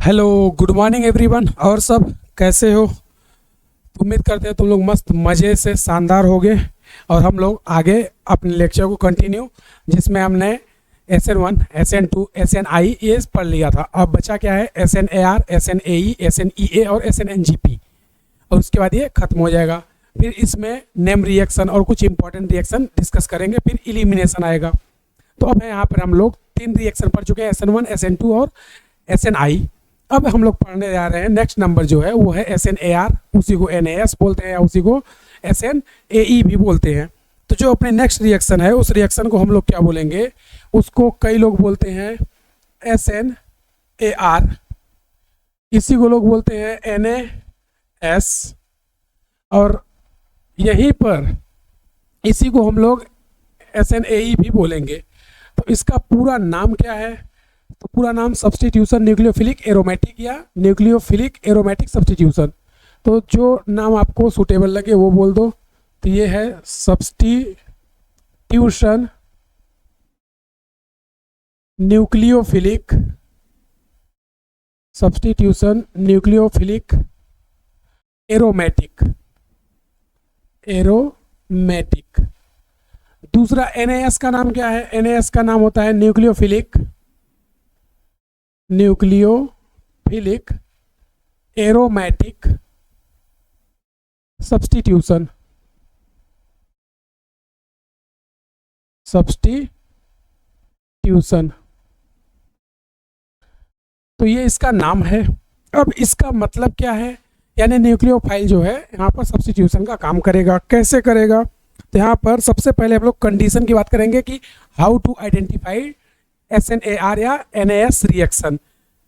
Hello, good morning everyone. और सब कैसे हो? उम्मीद करते हैं तुम लोग मस्त मज़े से शानदार होगे। और हम लोग आगे अपने लेक्चर को कंटिन्यू, जिसमें हमने SN1, SN2, SNI ये पढ़ लिया था। अब बचा क्या है? SNAR, SNAE, SNEA और SNNGP। और उसके बाद ये खत्म हो जाएगा। फिर इसमें नेम रिएक्शन और कुछ इंपॉर्टेंट रिएक्शन डिस्कस करेंगे, फिर इलिमिनेशन आएगा। तो अब यहाँ पर हम लोग 3 रिएक्शन पढ़ चुके हैं, SN1, SN2 और SNI। अब हम लोग पढ़ने जा रहे हैं नेक्स्ट नंबर जो है वो है SNAR, उसी को NAS बोलते हैं या उसी को SNAE भी बोलते हैं। तो जो अपने नेक्स्ट रिएक्शन है उस रिएक्शन को हम लोग क्या बोलेंगे? उसको कई लोग बोलते हैं SNAR, इसी को लोग बोलते हैं NAS, और यहीं पर इसी को हम लोग SNAE भी बोलेंगे। तो इसका पूरा नाम क्या है? तो पूरा नाम सब्स्टिट्यूशन न्यूक्लियोफिलिक एरोमेटिक या न्यूक्लियोफिलिक एरोमेटिक सब्स्टिट्यूशन। तो जो नाम आपको सूटेबल लगे वो बोल दो। तो ये है सब्स्टिट्यूशन न्यूक्लियोफिलिक एरोमेटिक। दूसरा NAS का नाम क्या है? NAS का नाम होता है न्यूक्लियोफिलिक एरोमेटिक सब्स्टिट्यूशन। तो ये इसका नाम है। अब इसका मतलब क्या है? यानी न्यूक्लियोफाइल जो है यहाँ पर सब्स्टिट्यूशन का काम करेगा। कैसे करेगा? तो यहाँ पर सबसे पहले हम लोग कंडीशन की बात करेंगे कि हाउ टू आइडेंटिफाई SNAR या NAS रिएक्शन।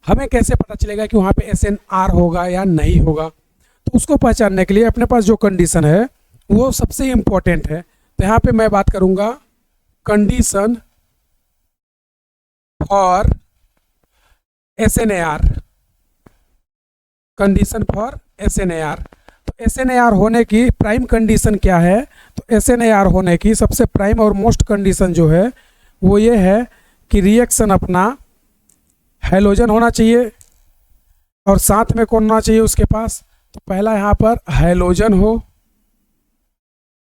हमें कैसे पता चलेगा कि वहाँ पे SNR होगा या नहीं होगा? तो उसको पहचानने के लिए अपने पास जो कंडीशन है वो सबसे इम्पोर्टेंट है। तो यहाँ पे मैं बात करूँगा कंडीशन फॉर SNAR। तो SNAR होने की प्राइम कंडीशन क्या है? तो SNAR होने की सबसे प्राइम और मोस्ट कंडीशन जो है वो ये है कि रिएक्शन अपना हैलोजन होना चाहिए, और साथ में कौन होना चाहिए उसके पास? तो पहला यहाँ पर हैलोजन हो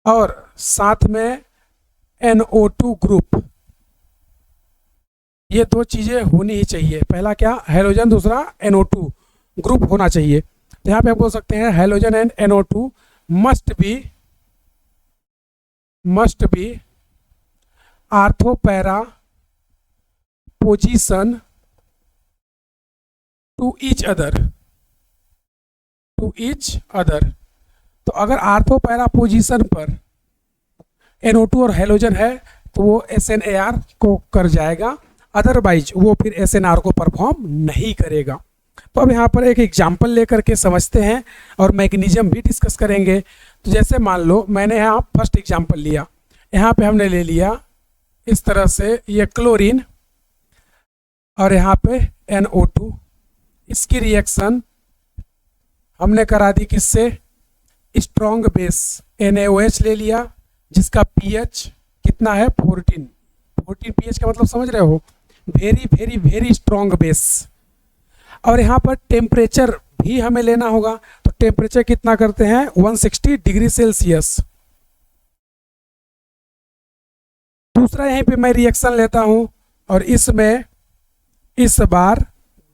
और साथ में NO2 ग्रुप। ये दो चीज़ें होनी ही चाहिए। पहला क्या? हैलोजन, दूसरा NO2 ग्रुप होना चाहिए। तो यहाँ पे आप बोल सकते हैं halogen and NO2 must be ortho para position to each other. तो अगर आर्थोपैरा पोजीशन पर NO2 और हैलोजन है तो वो SNAR को कर जाएगा, अदरवाइज वो फिर SNR को परफॉर्म नहीं करेगा। तो अब यहाँ पर एक एग्जाम्पल लेकर के समझते हैं और मैकेनिज्म भी डिस्कस करेंगे। तो जैसे मान लो मैंने यहाँ फर्स्ट एग्जाम्पल लिया, यहाँ पे हमने ले लिया इस तरह से ये क्लोरीन और यहाँ पे NO2। इसकी रिएक्शन हमने करा दी किससे? स्ट्रॉन्ग बेस NaOH ले लिया, जिसका pH कितना है? 14 pH का मतलब समझ रहे हो? Very very very strong base. और यहाँ पर टेम्परेचर भी हमें लेना होगा। तो टेम्परेचर कितना करते हैं? 160 डिग्री सेल्सियस। दूसरा यहीं पे मैं रिएक्शन लेता हूँ और इसमें इस बार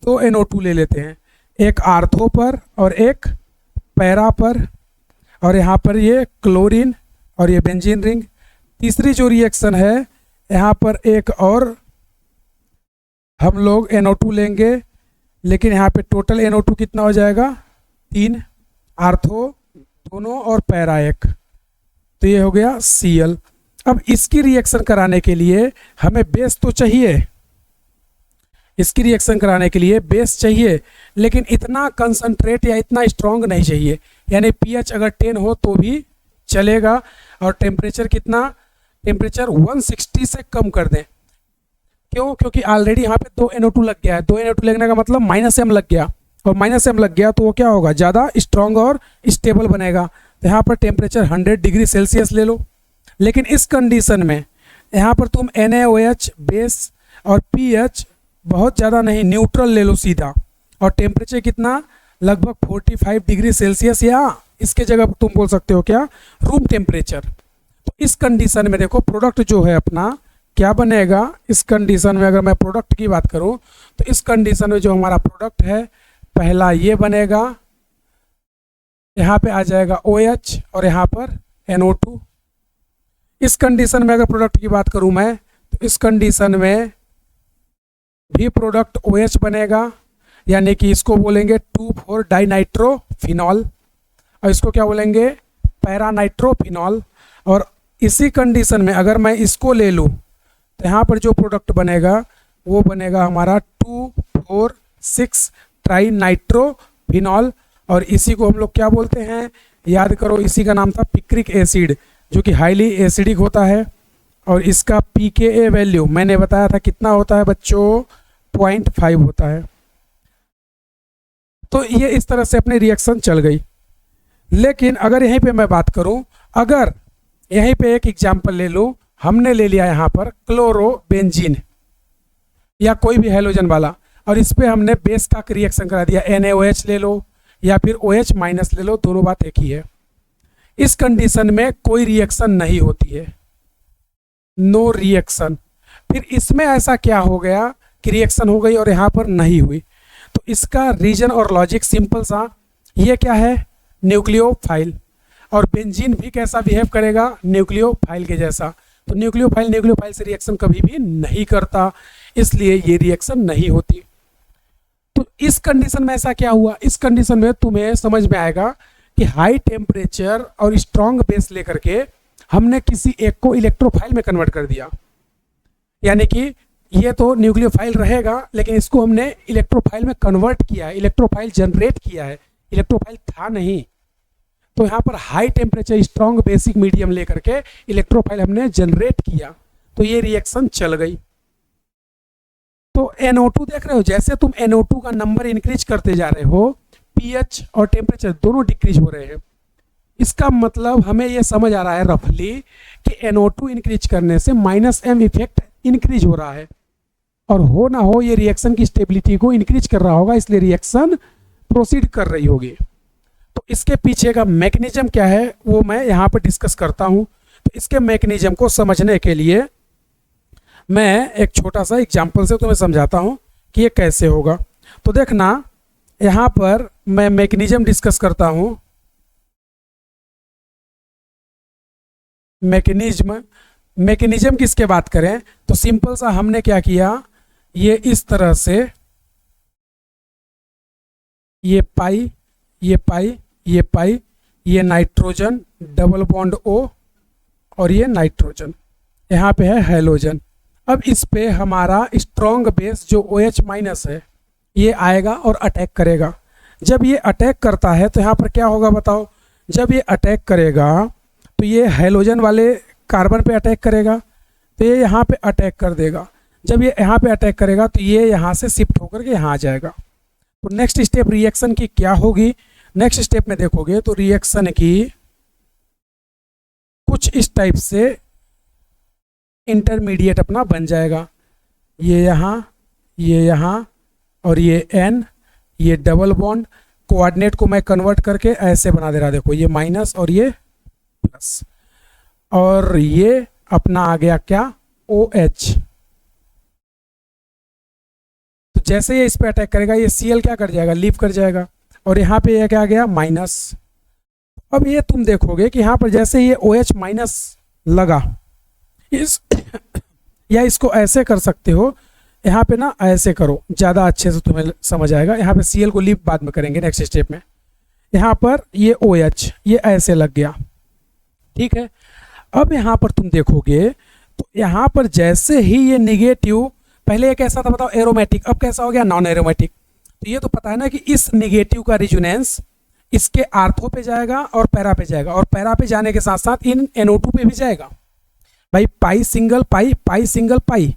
2 NO2 ले लेते हैं, एक आर्थो पर और एक पैरा पर, और यहाँ पर ये क्लोरीन और ये बेंजीन रिंग। तीसरी जो रिएक्शन है यहाँ पर एक और हम लोग NO2 लेंगे, लेकिन यहाँ पे टोटल NO2 कितना हो जाएगा? 3, आर्थो दोनों और पैरा एक। तो ये हो गया Cl। अब इसकी रिएक्शन कराने के लिए हमें बेस तो चाहिए, इसकी रिएक्शन कराने के लिए बेस चाहिए, लेकिन इतना कंसंट्रेट या इतना स्ट्रॉन्ग नहीं चाहिए। यानी pH अगर 10 हो तो भी चलेगा, और टेम्परेचर कितना? टेम्परेचर 160 से कम कर दें। क्यों? क्योंकि ऑलरेडी यहाँ पे 2 NO2 लग गया है। 2 NO2 लगने का मतलब -M लग गया, और -M लग गया तो वो क्या होगा? ज़्यादा स्ट्रॉन्ग और स्टेबल बनेगा। तो यहाँ पर टेम्परेचर 100 डिग्री सेल्सियस ले लो। लेकिन इस कंडीशन में यहाँ पर तुम NaOH बेस और pH बहुत ज़्यादा नहीं, न्यूट्रल ले लो सीधा। और टेम्परेचर कितना, लगभग 45 डिग्री सेल्सियस, या इसके जगह पर तुम बोल सकते हो क्या, रूम टेम्परेचर। तो इस कंडीशन में देखो प्रोडक्ट जो है अपना क्या बनेगा। इस कंडीशन में अगर मैं प्रोडक्ट की बात करूं तो इस कंडीशन में जो हमारा प्रोडक्ट है पहला ये बनेगा, यहाँ पे आ जाएगा OH और यहाँ पर NO2। इस कंडीशन में अगर प्रोडक्ट की बात करूं मैं तो इस कंडीशन में भी प्रोडक्ट OH बनेगा, यानी कि इसको बोलेंगे 2,4 डाइनाइट्रोफिनॉल और इसको क्या बोलेंगे, पैरानाइट्रोफिनॉल। और इसी कंडीशन में अगर मैं इसको ले लूँ तो यहाँ पर जो प्रोडक्ट बनेगा वो बनेगा हमारा 2,4,6 ट्राइनाइट्रोफिनॉल। और इसी को हम लोग क्या बोलते हैं, याद करो, इसी का नाम था पिक्रिक एसिड, जो कि हाईली एसिडिक होता है। और इसका pKa वैल्यू मैंने बताया था कितना होता है बच्चों, 0.5 होता है। तो ये इस तरह से अपनी रिएक्शन चल गई। लेकिन अगर यहीं पे मैं बात करूं, अगर यहीं पे एक एग्जांपल ले लूं, हमने ले लिया यहाँ पर क्लोरोबेंजीन या कोई भी हैलोजन वाला, और इस पे हमने बेस का रिएक्शन करा दिया, NaOH ले लो या फिर OH माइनस ले लो, दोनों बात एक ही है। इस कंडीशन में कोई रिएक्शन नहीं होती है, नो रिएक्शन। फिर इसमें ऐसा क्या हो गया कि रिएक्शन हो गई और यहाँ पर नहीं हुई। तो इसका रीजन और लॉजिक सिंपल सा, ये क्या है, न्यूक्लियोफाइल। और बेंजीन भी कैसा बिहेव करेगा, न्यूक्लियोफाइल के जैसा। तो न्यूक्लियोफाइल से रिएक्शन कभी भी नहीं करता, इसलिए ये रिएक्शन नहीं होती। तो इस कंडीशन में ऐसा क्या हुआ, इस कंडीशन में तुम्हें समझ में आएगा कि हाई टेम्परेचर और स्ट्रॉन्ग बेस लेकर के हमने किसी एक को इलेक्ट्रोफाइल में कन्वर्ट कर दिया। यानी कि ये तो न्यूक्लियोफाइल रहेगा, लेकिन इसको हमने इलेक्ट्रोफाइल में कन्वर्ट किया है, इलेक्ट्रोफाइल जनरेट किया है, इलेक्ट्रोफाइल था नहीं। तो यहाँ पर high temperature strong basic medium लेकर के इलेक्ट्रोफाइल हमने जनरेट किया, तो ये रिएक्शन चल गई। तो NO2 देख रहे हो, जैसे तुम NO2 का नंबर इंक्रीज करते जा रहे हो, pH और टेम्परेचर दोनों डिक्रीज हो रहे हैं। इसका मतलब हमें ये समझ आ रहा है रफली कि NO2 इंक्रीज करने से -m इफेक्ट इंक्रीज हो रहा है, और हो ना हो ये रिएक्शन की स्टेबिलिटी को इंक्रीज कर रहा होगा, इसलिए रिएक्शन प्रोसीड कर रही होगी। तो इसके पीछे का मैकेनिज्म क्या है वो मैं यहाँ पर डिस्कस करता हूँ। तो इसके मैकेनिज्म को समझने के लिए मैं एक छोटा सा एग्जाम्पल से तुम्हें समझाता हूँ कि ये कैसे होगा। तो देखना, यहाँ पर मैं मैकेनिज्म डिस्कस करता हूँ। मैकेनिज्म किसके बात करें तो सिंपल सा हमने क्या किया, ये इस तरह से ये पाई, ये पाई, ये पाई, ये नाइट्रोजन डबल बॉन्ड O और ये नाइट्रोजन, यहाँ पे है हैलोजन। अब इस पे हमारा स्ट्रॉन्ग बेस जो OH माइनस है ये आएगा और अटैक करेगा। जब ये अटैक करता है तो यहाँ पर क्या होगा बताओ, जब ये अटैक करेगा तो ये हैलोजन वाले कार्बन पे अटैक करेगा, तो ये यहाँ पे अटैक कर देगा। जब ये यहाँ पे अटैक करेगा तो ये यहाँ से शिफ्ट होकर के यहाँ आ जाएगा। तो नेक्स्ट स्टेप रिएक्शन की क्या होगी, नेक्स्ट स्टेप में देखोगे तो रिएक्शन की कुछ इस टाइप से इंटरमीडिएट अपना बन जाएगा। ये यहाँ और ये N, ये डबल बॉन्ड, कोऑर्डिनेट को मैं कन्वर्ट करके ऐसे बना दे रहा, देखो ये माइनस और ये प्लस, और ये अपना आ गया क्या, OH। तो जैसे ये इस पे अटैक करेगा ये Cl क्या कर जाएगा, लीव कर जाएगा, और यहाँ पे ये क्या आ गया, माइनस। अब ये तुम देखोगे कि यहाँ पर जैसे ये OH माइनस लगा, इस या इसको ऐसे कर सकते हो, यहाँ पे ना ऐसे करो, ज़्यादा अच्छे से तुम्हें समझ आएगा। यहाँ पे Cl को लीव बाद में करेंगे नेक्स्ट स्टेप में। यहाँ पर ये OH ये ऐसे लग गया, ठीक है। अब यहाँ पर तुम देखोगे तो यहाँ पर जैसे ही ये निगेटिव, पहले ये कैसा था बताओ, एरोमेटिक, अब कैसा हो गया, नॉन एरोमेटिक। तो ये तो पता है ना कि इस निगेटिव का रिजोनेंस इसके आर्थो पे जाएगा और पैरा पे जाएगा, और पैरा पे जाने के साथ साथ इन NO2 पे भी जाएगा भाई, पाई सिंगल पाई, पाई सिंगल पाई।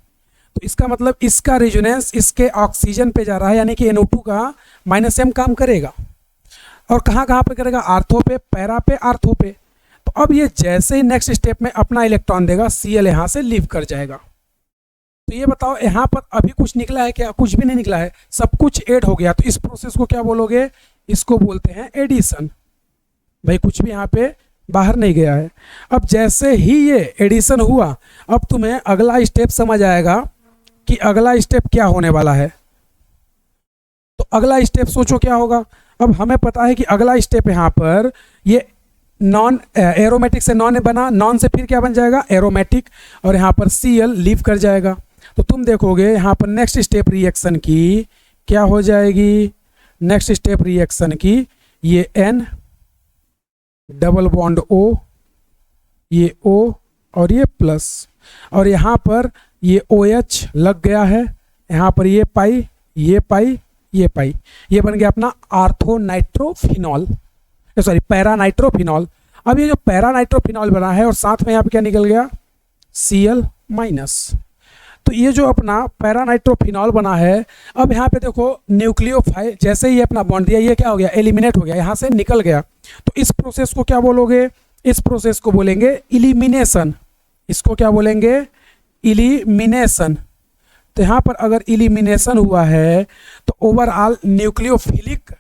तो इसका मतलब इसका रिजोनेंस इसके ऑक्सीजन पे जा रहा है, यानी कि NO2 का -m काम करेगा। और कहाँ कहाँ पे करेगा, आर्थो पे, पैरा पे, आर्थो पे। तो अब ये जैसे ही नेक्स्ट स्टेप में अपना इलेक्ट्रॉन देगा, Cl यहाँ से लीव कर जाएगा। तो तो ये बताओ यहाँ पर अभी कुछ निकला है क्या? कुछ भी नहीं निकला है, सब कुछ ऐड हो गया। तो इस प्रोसेस को क्या बोलोगे? इसको बोलते हैं एडिशन। भाई कुछ भी यहाँ पे बाहर नहीं गया है। अब जैसे ही ये एडिशन हुआ, अब तुम्हें अगला स्टेप समझ आएगा कि अगला स्टेप क्या होने वाला है। तो अगला स्टेप सोचो क्या होगा। अब हमें पता है कि अगला स्टेप यहाँ पर ये नॉन एरोमेटिक से नॉन बना, नॉन से फिर क्या बन जाएगा? एरोमेटिक, और यहाँ पर Cl लीव कर जाएगा। तो तुम देखोगे यहाँ पर नेक्स्ट स्टेप रिएक्शन की क्या हो जाएगी? नेक्स्ट स्टेप रिएक्शन की ये N डबल बॉन्ड O, ये O और ये प्लस, और यहाँ पर ये OH लग गया है, यहाँ पर ये पाई, ये पाई, ये पाई, ये बन गया अपना आर्थोनाइट्रोफिनॉल, सॉरी पैरानाइट्रोफिनॉल। अब ये जो पैरानाइट्रोफिनॉल बना है और साथ में यहाँ पे क्या निकल गया? Cl minus. तो ये जो अपना पैरानाइट्रोफिनॉल बना है, अब यहाँ पे देखो न्यूक्लियोफाइल, जैसे ही अपना बॉन्ड दिया ये क्या हो गया? एलिमिनेट हो गया, यहाँ से निकल गया। तो इस प्रोसेस को क्या बोलोगे? इस प्रोसेस को बोलेंगे इलिमिनेशन। इसको क्या बोलेंगे? इलिमिनेशन। तो यहाँ पर अगर इलिमिनेशन हुआ है तो ओवरऑल न्यूक्लियोफिलिक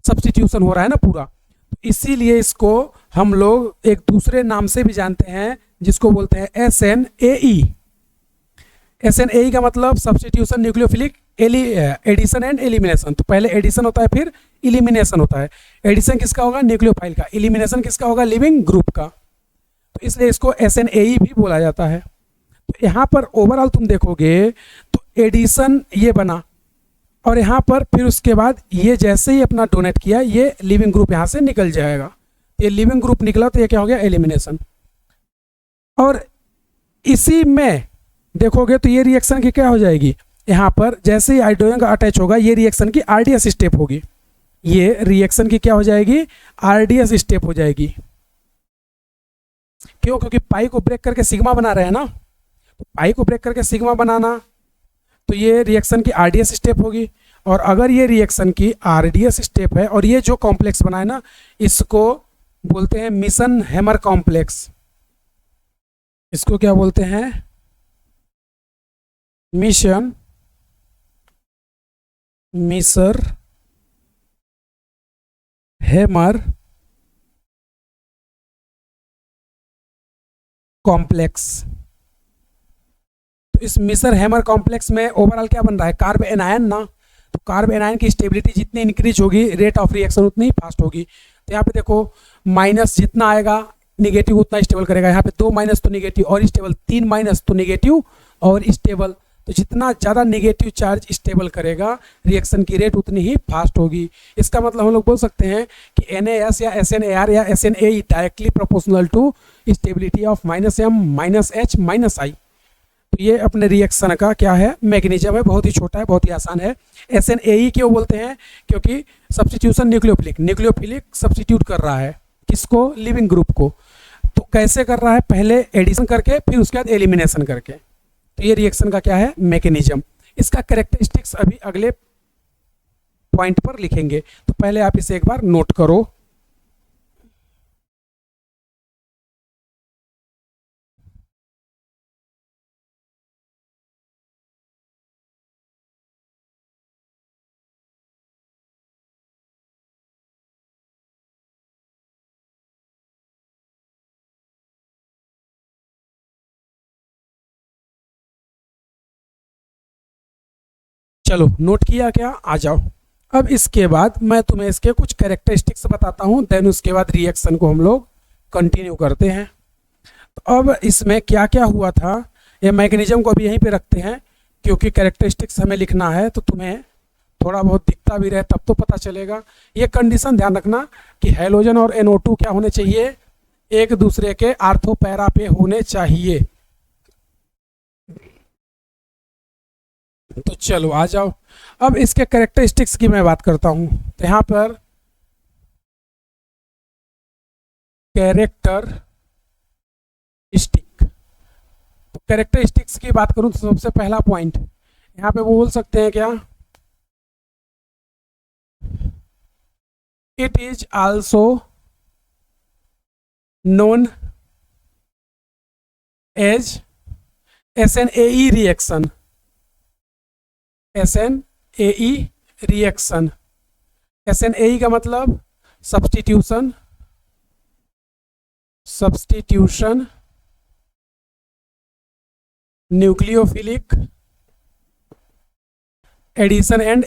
सब्स्टिट्यूशन हो रहा है ना पूरा। तो इसीलिए इसको हम लोग एक दूसरे नाम से भी जानते हैं, जिसको बोलते हैं SNAE। SNAE का मतलब substitution nucleophilic addition and elimination. तो पहले एडिशन होता है फिर इलिमिनेशन होता है। एडिशन किसका होगा? न्यूक्लियोफाइल का। इलिमिनेशन किसका होगा? लिविंग ग्रुप का। तो इसलिए इसको SNAE भी बोला जाता है। तो यहाँ पर ओवरऑल तुम देखोगे तो एडिशन ये बना, और यहाँ पर फिर उसके बाद ये जैसे ही अपना डोनेट किया ये लिविंग ग्रुप यहाँ से निकल जाएगा। ये लिविंग ग्रुप निकला तो ये क्या हो गया? एलिमिनेशन। और इसी में देखोगे तो ये रिएक्शन की क्या हो जाएगी? यहाँ पर जैसे ही हाइड्रोजन का अटैच होगा ये रिएक्शन की RDS स्टेप होगी। ये रिएक्शन की क्या हो जाएगी? RDS स्टेप हो जाएगी। क्यों? क्योंकि पाई को ब्रेक करके सिग्मा बना रहे हैं ना। तो पाई को ब्रेक करके सिग्मा बनाना, तो ये रिएक्शन की RDS स्टेप होगी। और अगर ये रिएक्शन की RDS स्टेप है और ये जो कॉम्प्लेक्स बना है ना, इसको बोलते हैं मिशन हैमर कॉम्प्लेक्स। इसको क्या बोलते हैं? मिशन मिसर हैमर कॉम्प्लेक्स। तो इस मिसर हैमर कॉम्प्लेक्स में ओवरऑल क्या बन रहा है? कार्ब एनायन ना। तो कार्ब एनायन की स्टेबिलिटी जितनी इंक्रीज होगी रेट ऑफ रिएक्शन उतनी ही फास्ट होगी। तो यहाँ पे देखो माइनस जितना आएगा निगेटिव उतना स्टेबल करेगा। यहाँ पे 2 माइनस तो निगेटिव और स्टेबल, 3 माइनस तो निगेटिव और स्टेबल। तो जितना ज़्यादा नेगेटिव चार्ज स्टेबल करेगा रिएक्शन की रेट उतनी ही फास्ट होगी। इसका मतलब हम लोग बोल सकते हैं कि NaS या SNAR या SNAE directly proportional to stability of -m -h -i। तो ये अपने रिएक्शन का क्या है? मैकेनिज्म है। बहुत ही छोटा है, बहुत ही आसान है। SNAE क्यों बोलते हैं? क्योंकि सब्स्टिट्यूशन न्यूक्लियोफिलिक सब्स्टिट्यूट कर रहा है किसको? लिविंग ग्रुप को। तो कैसे कर रहा है? पहले एडिशन करके फिर उसके बाद एलिमिनेशन करके। तो ये रिएक्शन का क्या है? मैकेनिज्म। इसका कैरेक्टरिस्टिक्स अभी अगले पॉइंट पर लिखेंगे। तो पहले आप इसे एक बार नोट करो। चलो नोट किया क्या? आ जाओ। अब इसके बाद मैं तुम्हें इसके कुछ कैरेक्टरिस्टिक्स बताता हूँ, देन उसके बाद रिएक्शन को हम लोग कंटिन्यू करते हैं। तो अब इसमें क्या क्या हुआ था, ये मैकेनिज्म को अभी यहीं पे रखते हैं क्योंकि कैरेक्टरिस्टिक्स हमें लिखना है तो तुम्हें थोड़ा बहुत दिखता भी रहे तब तो पता चलेगा। ये कंडीशन ध्यान रखना कि हैलोजन और NO2 क्या होने चाहिए? एक दूसरे के आर्थो पैरा पे होने चाहिए। तो चलो आ जाओ। अब इसके कैरेक्टरिस्टिक्स की मैं बात करता हूं। तो यहां पर कैरेक्टरिस्टिक्स की बात करूं तो सबसे पहला पॉइंट यहां पे वो बोल सकते हैं क्या? It is also known as SNAE reaction. SNAE reaction. SNAE का मतलब substitution, nucleophilic addition and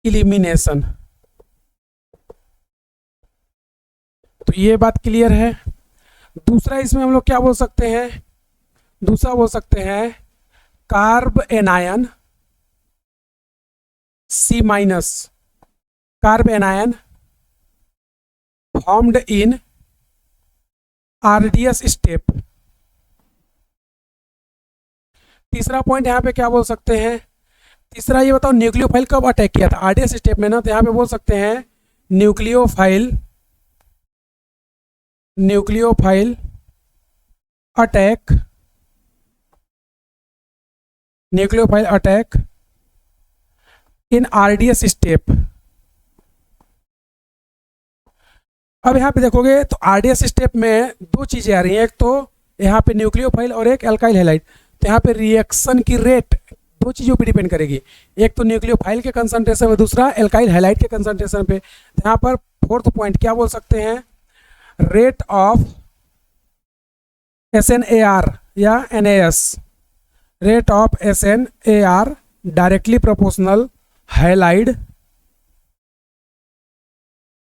elimination, तो ये बात क्लियर है। दूसरा इसमें हम लोग क्या बोल सकते हैं, दूसरा बोल सकते हैं carb anion C minus, carb anion formed in RDS step. तीसरा पॉइंट यहाँ पे क्या बोल सकते हैं, तीसरा ये बताओ न्यूक्लियोफाइल कब अटैक किया था, RDS स्टेप में ना, तो यहाँ पे बोल सकते हैं nucleophile attack in RDS step. अब यहाँ पे देखोगे तो RDS स्टेप में दो चीजें आ रही हैं, एक तो यहाँ पे न्यूक्लियोफाइल और एक एल्काइल हैलाइड। तो यहाँ पे रिएक्शन की रेट दो चीज़ों पे डिपेंड करेगी, एक तो न्यूक्लियोफाइल के कंसंट्रेशन पे, दूसरा एल्काइल हैलाइड के कंसंट्रेशन पे। तो यहाँ पर फोर्थ पॉइंट क्या बोल सकते हैं, रेट ऑफ SNAR या NAS, rate of SNAR directly proportional halide,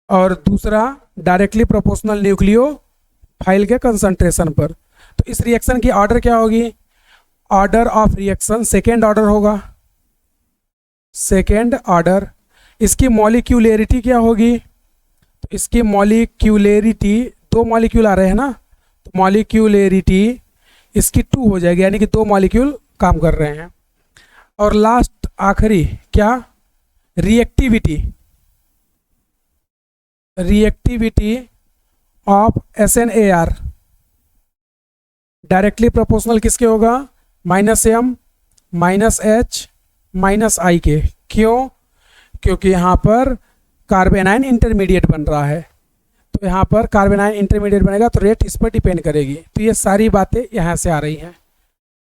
और दूसरा डायरेक्टली प्रोपोर्शनल न्यूक्लियोफाइल के कंसंट्रेशन पर। तो इस रिएक्शन की ऑर्डर क्या होगी, order of reaction second order होगा, सेकेंड ऑर्डर। इसकी मॉलिक्यूलरिटी क्या होगी, तो इसकी मॉलिक्यूलरिटी, दो मॉलिक्यूल आ रहे हैं ना, तो मॉलिक्यूलरिटी इसकी 2 हो जाएगी, यानी कि 2 मॉलिक्यूल काम कर रहे हैं। और लास्ट आखिरी क्या, reactivity of SNAR directly proportional किसके होगा, -m -h -i के। क्यों, क्योंकि यहाँ पर कार्बेनाइन इंटरमीडिएट बन रहा है, तो यहाँ पर कार्बेनाइन इंटरमीडिएट बनेगा तो रेट इस पर डिपेंड करेगी। तो ये सारी बातें यहाँ से आ रही हैं,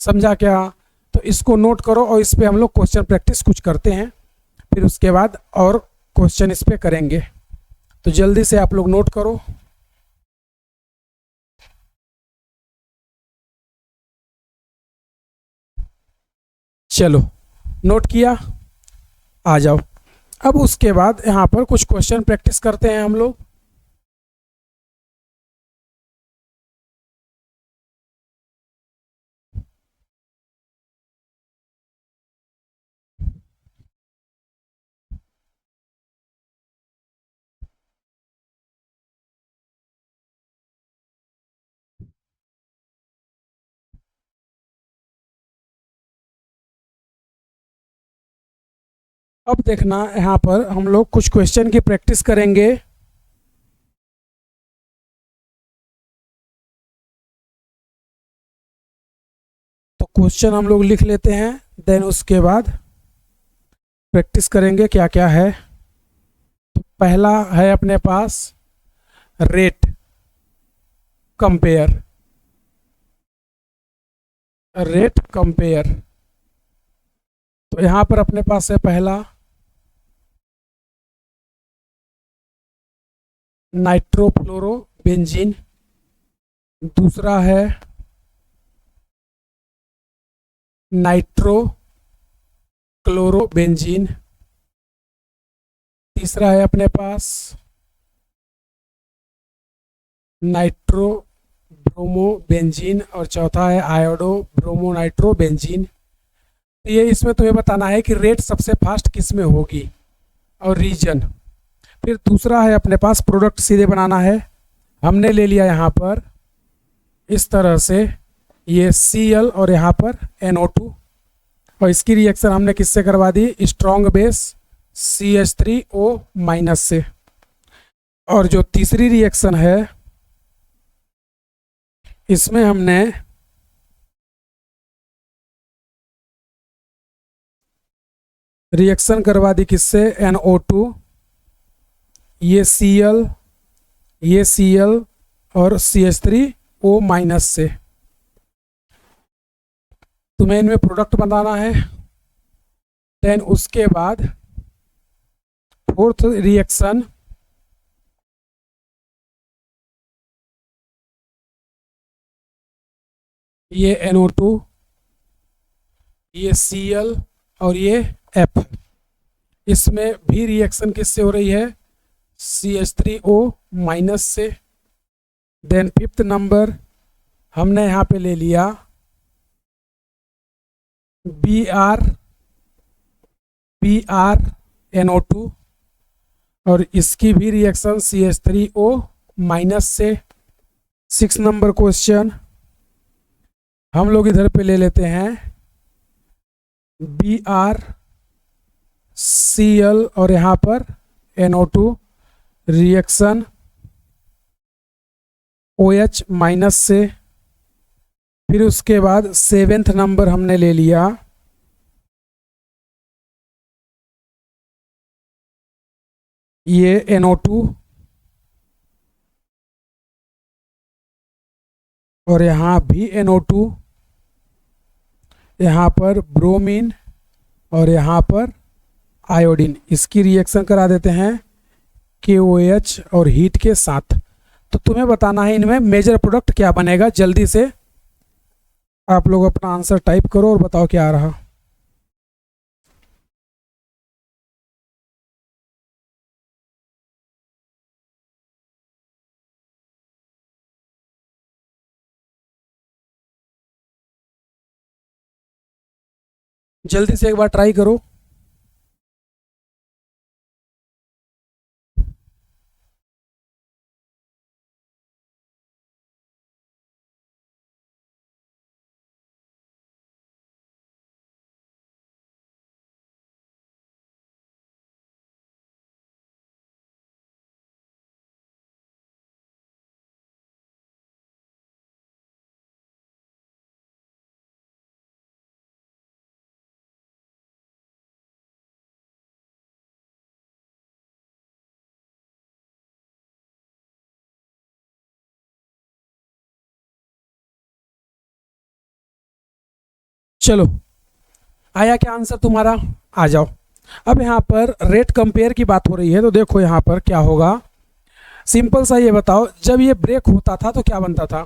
समझा क्या। तो इसको नोट करो और इस पर हम लोग क्वेश्चन प्रैक्टिस कुछ करते हैं, फिर उसके बाद और क्वेश्चन इस पर करेंगे। तो जल्दी से आप लोग नोट करो। चलो नोट किया, आ जाओ। अब उसके बाद यहाँ पर कुछ क्वेश्चन प्रैक्टिस करते हैं हम लोग। अब देखना, यहाँ पर हम लोग कुछ क्वेश्चन की प्रैक्टिस करेंगे। तो क्वेश्चन हम लोग लिख लेते हैं, देन उसके बाद प्रैक्टिस करेंगे क्या क्या है। तो पहला है अपने पास रेट कंपेयर, तो यहाँ पर अपने पास है पहला नाइट्रोफ्लोरोबेंजीन, दूसरा है नाइट्रोक्लोरोबेंजीन, तीसरा है अपने पास नाइट्रोब्रोमोबेंजीन, और चौथा है आयोडो ब्रोमोनाइट्रोबेंजीन। तो ये इसमें तुम्हें बताना है कि रेट सबसे फास्ट किस में होगी और रीजन। फिर दूसरा है अपने पास प्रोडक्ट सीधे बनाना है, हमने ले लिया यहाँ पर इस तरह से ये Cl और यहाँ पर NO2, और इसकी रिएक्शन हमने किससे करवा दी, स्ट्रॉन्ग बेस CH3O- से। और जो तीसरी रिएक्शन है इसमें हमने रिएक्शन करवा दी किससे, NO2, ये Cl और CH3O- से। तुम्हें इनमें प्रोडक्ट बनाना है। देन उसके बाद फोर्थ रिएक्शन, ये NO2, ये Cl और ये F। इसमें भी रिएक्शन किससे हो रही है? CH3O माइनस से। देन फिफ्थ नंबर हमने यहाँ पे ले लिया BrNO2 और इसकी भी रिएक्शन CH3O माइनस से। 6 नंबर क्वेश्चन हम लोग इधर पे ले लेते हैं BrCl और यहाँ पर NO2 रिएक्शन OH माइनस से। फिर उसके बाद 7th नंबर हमने ले लिया ये NO2 और यहाँ भी NO2, यहाँ पर ब्रोमीन और यहाँ पर आयोडीन। इसकी रिएक्शन करा देते हैं KOH और हीट के साथ। तो तुम्हें बताना है इनमें मेजर प्रोडक्ट क्या बनेगा। जल्दी से आप लोग अपना आंसर टाइप करो और बताओ क्या आ रहा। जल्दी से एक बार ट्राई करो। चलो आया क्या आंसर तुम्हारा? आ जाओ। अब यहाँ पर रेट कंपेयर की बात हो रही है तो देखो यहाँ पर क्या होगा। सिंपल सा ये बताओ, जब ये ब्रेक होता था तो क्या बनता था?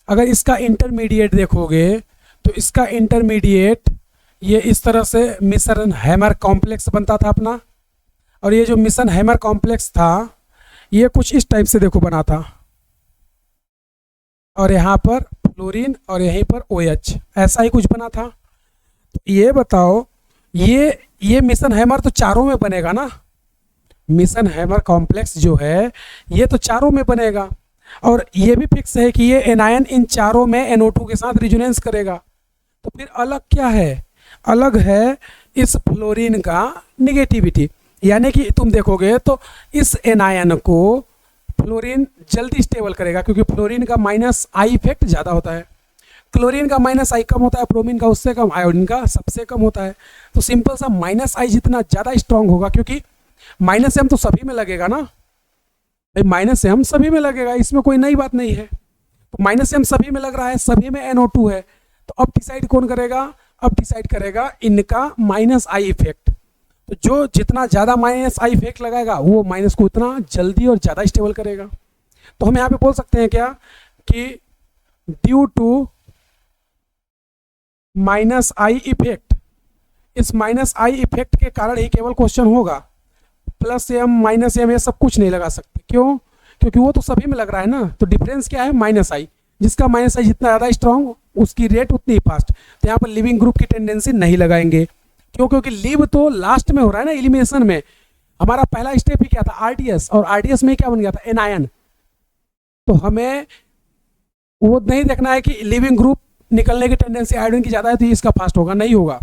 अगर इसका इंटरमीडिएट देखोगे तो इसका इंटरमीडिएट ये इस तरह से मिशन हैमर कॉम्प्लेक्स बनता था अपना। और ये जो मिशन हैमर कॉम्प्लेक्स था ये कुछ इस टाइप से देखो बना था। और यहाँ पर फ्लोरीन और यहीं पर OH, ऐसा ही कुछ बना था। तो ये बताओ ये मिशन हैमर तो चारों में बनेगा ना। मिशन हैमर कॉम्प्लेक्स जो है ये तो चारों में बनेगा। और ये भी फिक्स है कि ये एनायन इन चारों में NO2 के साथ रिजोनेंस करेगा। तो फिर अलग क्या है? अलग है इस फ्लोरीन का निगेटिविटी। यानी कि तुम देखोगे तो इस एनायन को फ्लोरीन जल्दी स्टेबल करेगा क्योंकि फ्लोरीन का माइनस आई इफेक्ट ज़्यादा होता है। क्लोरीन का माइनस आई कम होता है, ब्रोमीन का उससे कम, आयोडीन का सबसे कम होता है। तो सिंपल सा माइनस आई जितना ज़्यादा स्ट्रांग होगा, क्योंकि माइनस एम तो सभी में लगेगा ना भाई, माइनस एम सभी में लगेगा, इसमें कोई नई बात नहीं है। तो माइनस एम सभी में लग रहा है, सभी में NO2 है। तो अब डिसाइड कौन करेगा? अब डिसाइड करेगा इनका माइनस आई इफेक्ट। तो जो जितना ज़्यादा माइनस आई इफेक्ट लगाएगा वो माइनस को उतना जल्दी और ज़्यादा स्टेबल करेगा। तो हम यहाँ पे बोल सकते हैं क्या कि due to minus I effect, इस माइनस आई इफेक्ट के कारण ही केवल क्वेश्चन होगा। प्लस एम माइनस एम ये सब कुछ नहीं लगा सकते। क्यों? क्योंकि वो तो सभी में लग रहा है ना। तो डिफरेंस क्या है? माइनस आई। जिसका माइनस आई जितना ज़्यादा स्ट्रांग उसकी रेट उतनी ही फास्ट। तो यहाँ पर लिविंग ग्रुप की टेंडेंसी नहीं लगाएंगे। क्यों? क्योंकि लिव तो लास्ट में हो रहा है ना एलिमिनेशन में। हमारा पहला स्टेप ही क्या था? RDS, और RDS में क्या बन गया था? एनायन। तो हमें वो नहीं देखना है कि लिविंग ग्रुप निकलने की टेंडेंसी आयोडीन की ज़्यादा है तो इसका फास्ट होगा, नहीं होगा,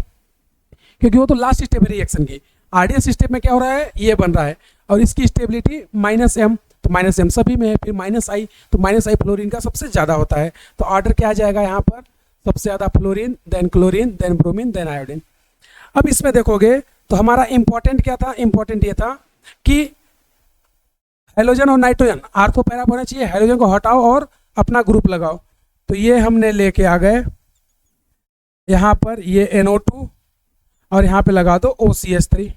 क्योंकि वो तो लास्ट स्टेप है रिएक्शन की। RDS स्टेप में क्या हो रहा है? ये बन रहा है और इसकी स्टेबिलिटी माइनस एम, तो माइनस एम सभी में है। फिर माइनस आई, तो माइनस आई फ्लोरीन का सबसे ज़्यादा होता है। तो ऑर्डर क्या आ जाएगा यहाँ पर? सबसे ज़्यादा fluorine, then chlorine, then bromine, then iodine. अब इसमें देखोगे तो हमारा इंपॉर्टेंट क्या था? इंपॉर्टेंट ये था कि हेलोजन और नाइट्रोजन आर्थो पैरा होना चाहिए। हेलोजन को हटाओ और अपना ग्रुप लगाओ। तो ये हमने लेके आ गए यहाँ पर ये NO2 और यहाँ पे लगा दो OCH3।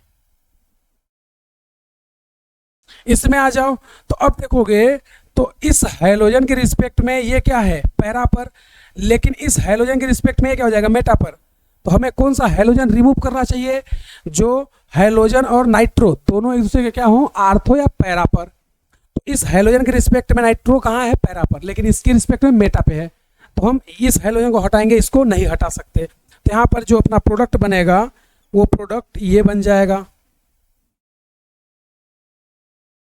इसमें आ जाओ तो अब देखोगे तो इस हैलोजन के रिस्पेक्ट में ये क्या है, पैरा पर, लेकिन इस हैलोजन के रिस्पेक्ट में ये क्या हो जाएगा, मेटा पर। तो हमें कौन सा हैलोजन रिमूव करना चाहिए, जो हैलोजन और नाइट्रो दोनों एक दूसरे के क्या हो, आर्थो या पैरा पर। तो इस हैलोजन के रिस्पेक्ट में नाइट्रो कहाँ है, पैरा पर, लेकिन इसके रिस्पेक्ट में मेटा पे है। तो हम इस हैलोजन को हटाएंगे, इसको नहीं हटा सकते। तो यहाँ पर जो अपना प्रोडक्ट बनेगा वो प्रोडक्ट ये बन जाएगा,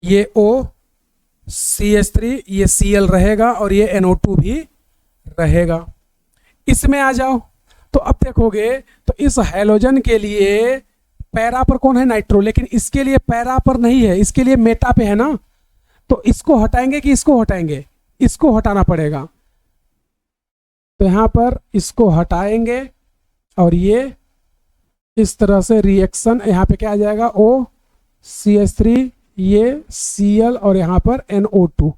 ये OCH3, ये Cl रहेगा और ये NO2 भी रहेगा। इसमें आ जाओ तो अब देखोगे तो इस हैलोजन के लिए पैरा पर कौन है, नाइट्रो, लेकिन इसके लिए पैरा पर नहीं है, इसके लिए मेटा पे है ना। तो इसको हटाएंगे कि इसको हटाएंगे, इसको हटाना पड़ेगा। तो यहां पर इसको हटाएंगे और ये इस तरह से रिएक्शन यहाँ पे क्या आ जाएगा, OCH3, ये Cl और यहाँ पर NO2।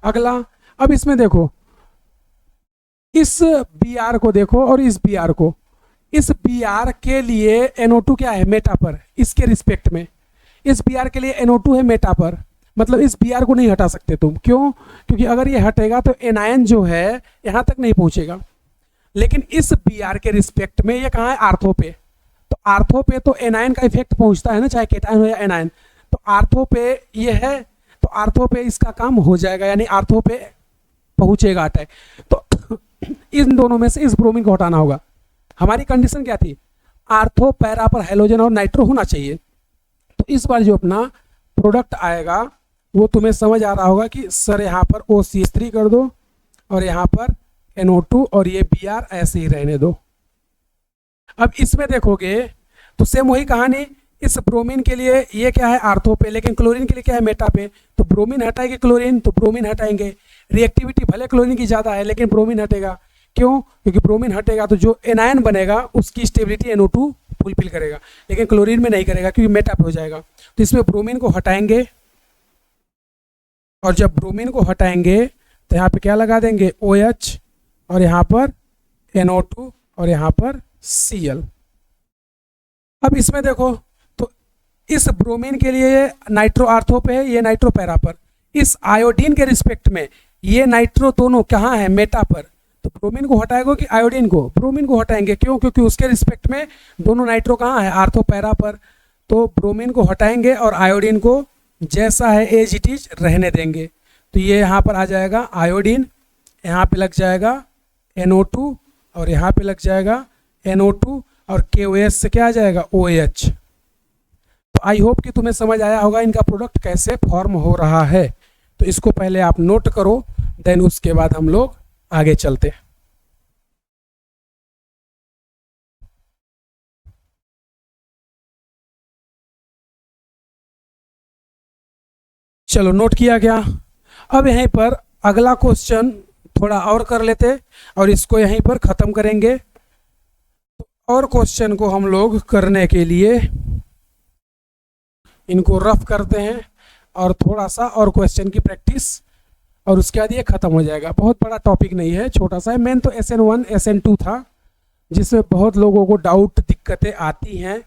अगला, अब इसमें देखो, इस Br को देखो और इस Br को, इस Br के लिए NO2 क्या है, मेटा पर, इसके रिस्पेक्ट में। इस Br के लिए NO2 है मेटा पर, मतलब इस Br को नहीं हटा सकते तुम। क्यों, क्योंकि अगर ये हटेगा तो एनायन जो है यहाँ तक नहीं पहुँचेगा। लेकिन इस Br के रिस्पेक्ट में ये कहाँ है, आर्थो पे। तो आर्थो पे तो एनायन का इफेक्ट पहुँचता है ना, चाहे केटायन हो या एनायन। तो आर्थो पे ये है, तो आर्थो पे इसका काम हो जाएगा, यानी आर्थो पे पहुँचेगा अटैक। तो इन दोनों में से इस ब्रोमीन को हटाना होगा। हमारी कंडीशन क्या थी, आर्थो पैरा पर हैलोजन और नाइट्रो होना चाहिए। तो इस बार जो अपना प्रोडक्ट आएगा वो तुम्हें समझ आ रहा होगा कि सर यहाँ पर OCH3 कर दो और यहाँ पर NO2 और ये Br ऐसे ही रहने दो। अब इसमें देखोगे तो सेम वही कहानी, इस ब्रोमीन के लिए ये क्या है, आर्थो पे, लेकिन क्लोरीन के लिए क्या है, मेटा पे। तो ब्रोमीन हटाएंगे क्लोरीन, तो ब्रोमीन हटाएंगे। रिएक्टिविटी भले क्लोरीन की ज़्यादा है लेकिन ब्रोमीन हटेगा। क्यों, क्योंकि ब्रोमीन हटेगा तो जो एनायन बनेगा उसकी स्टेबिलिटी NO2 फुलफिल करेगा, लेकिन क्लोरीन में नहीं करेगा क्योंकि मेटा पे हो जाएगा। तो इसमें ब्रोमीन को हटाएंगे और जब ब्रोमीन को हटाएंगे तो यहाँ पे क्या लगा देंगे, OH और यहाँ पर NO2 और यहाँ पर Cl। अब इसमें देखो तो इस ब्रोमीन के लिए नाइट्रो आर्थो पे है, ये नाइट्रो पैरा पर। इस आयोडीन के रिस्पेक्ट में ये नाइट्रो दोनों कहाँ है, मेटा पर। तो ब्रोमीन को हटाएगा कि आयोडीन को, ब्रोमीन को हटाएंगे। क्यों, क्योंकि उसके रिस्पेक्ट में दोनों नाइट्रो कहाँ है, आर्थो पैरा पर। तो ब्रोमीन को हटाएंगे और आयोडीन को जैसा है एज इट इज रहने देंगे। तो ये यहाँ पर आ जाएगा आयोडीन, यहाँ पे लग जाएगा NO2 और यहाँ पे लग जाएगा NO2 और KOH से क्या आ जाएगा, OH। तो आई होप कि तुम्हें समझ आया होगा इनका प्रोडक्ट कैसे फॉर्म हो रहा है। तो इसको पहले आप नोट करो, देन उसके बाद हम लोग आगे चलते हैं। चलो नोट किया गया। अब यहीं पर अगला क्वेश्चन थोड़ा और कर लेते और इसको यहीं पर ख़त्म करेंगे। और क्वेश्चन को हम लोग करने के लिए इनको रफ करते हैं और थोड़ा सा और क्वेश्चन की प्रैक्टिस, और उसके बाद ये ख़त्म हो जाएगा। बहुत बड़ा टॉपिक नहीं है, छोटा सा है। मेन तो SN1 SN2 था जिसमें बहुत लोगों को डाउट, दिक्कतें आती हैं।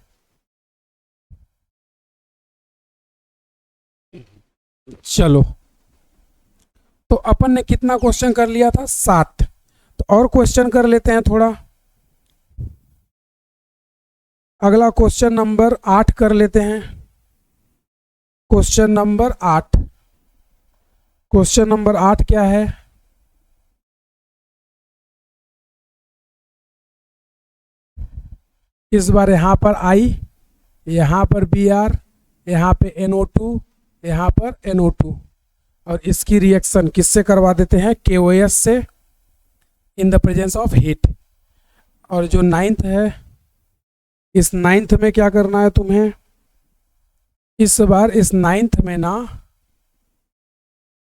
चलो तो अपन ने कितना क्वेश्चन कर लिया था, 7। तो और क्वेश्चन कर लेते हैं थोड़ा। अगला क्वेश्चन नंबर 8 कर लेते हैं। क्वेश्चन नंबर 8, क्वेश्चन नंबर 8 क्या है, इस बार यहाँ पर I, यहाँ पर Br, यहाँ पे NO2, यहाँ पर NO2, और इसकी रिएक्शन किससे करवा देते हैं, KOH से, in the presence of heat. और जो 9th है, इस 9th में क्या करना है तुम्हें, इस बार इस 9th में ना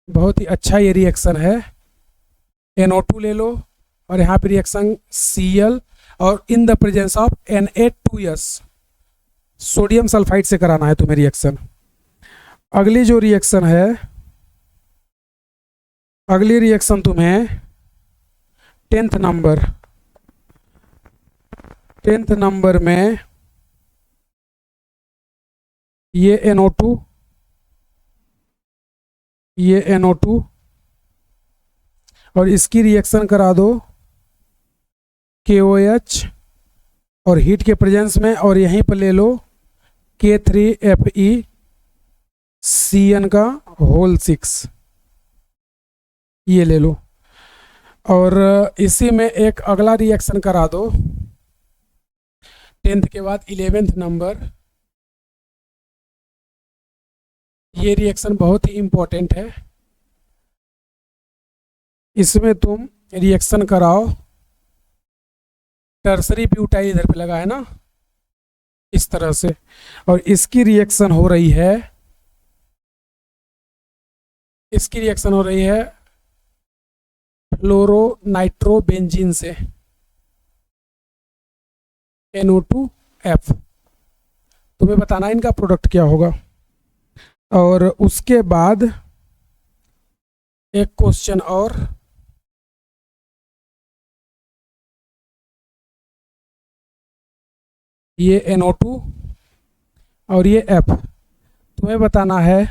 बहुत ही अच्छा ये रिएक्शन है, NO2 ले लो और यहाँ पे रिएक्शन Cl और in the presence of Na2S, sodium sulphide से कराना है तुम्हें रिएक्शन। अगली जो रिएक्शन है, अगली रिएक्शन तुम्हें 10th नंबर, 10th नंबर में ये NO2, ये NO2 और इसकी रिएक्शन करा दो KOH और हीट के प्रेजेंस में, और यहीं पर ले लो K3FeCN का होल 6, ये ले लो। और इसी में एक अगला रिएक्शन करा दो 10th के बाद 11th नंबर। ये रिएक्शन बहुत ही इम्पोर्टेंट है, इसमें तुम रिएक्शन कराओ टर्सरी ब्यूटाइल, इधर पे लगा है ना इस तरह से, और इसकी रिएक्शन हो रही है, इसकी रिएक्शन हो रही है फ्लोरो नाइट्रोबेंजीन से NO2F। तुम्हें बताना इनका प्रोडक्ट क्या होगा। और उसके बाद एक क्वेश्चन और, ये NO2 और ये F, तुम्हें बताना है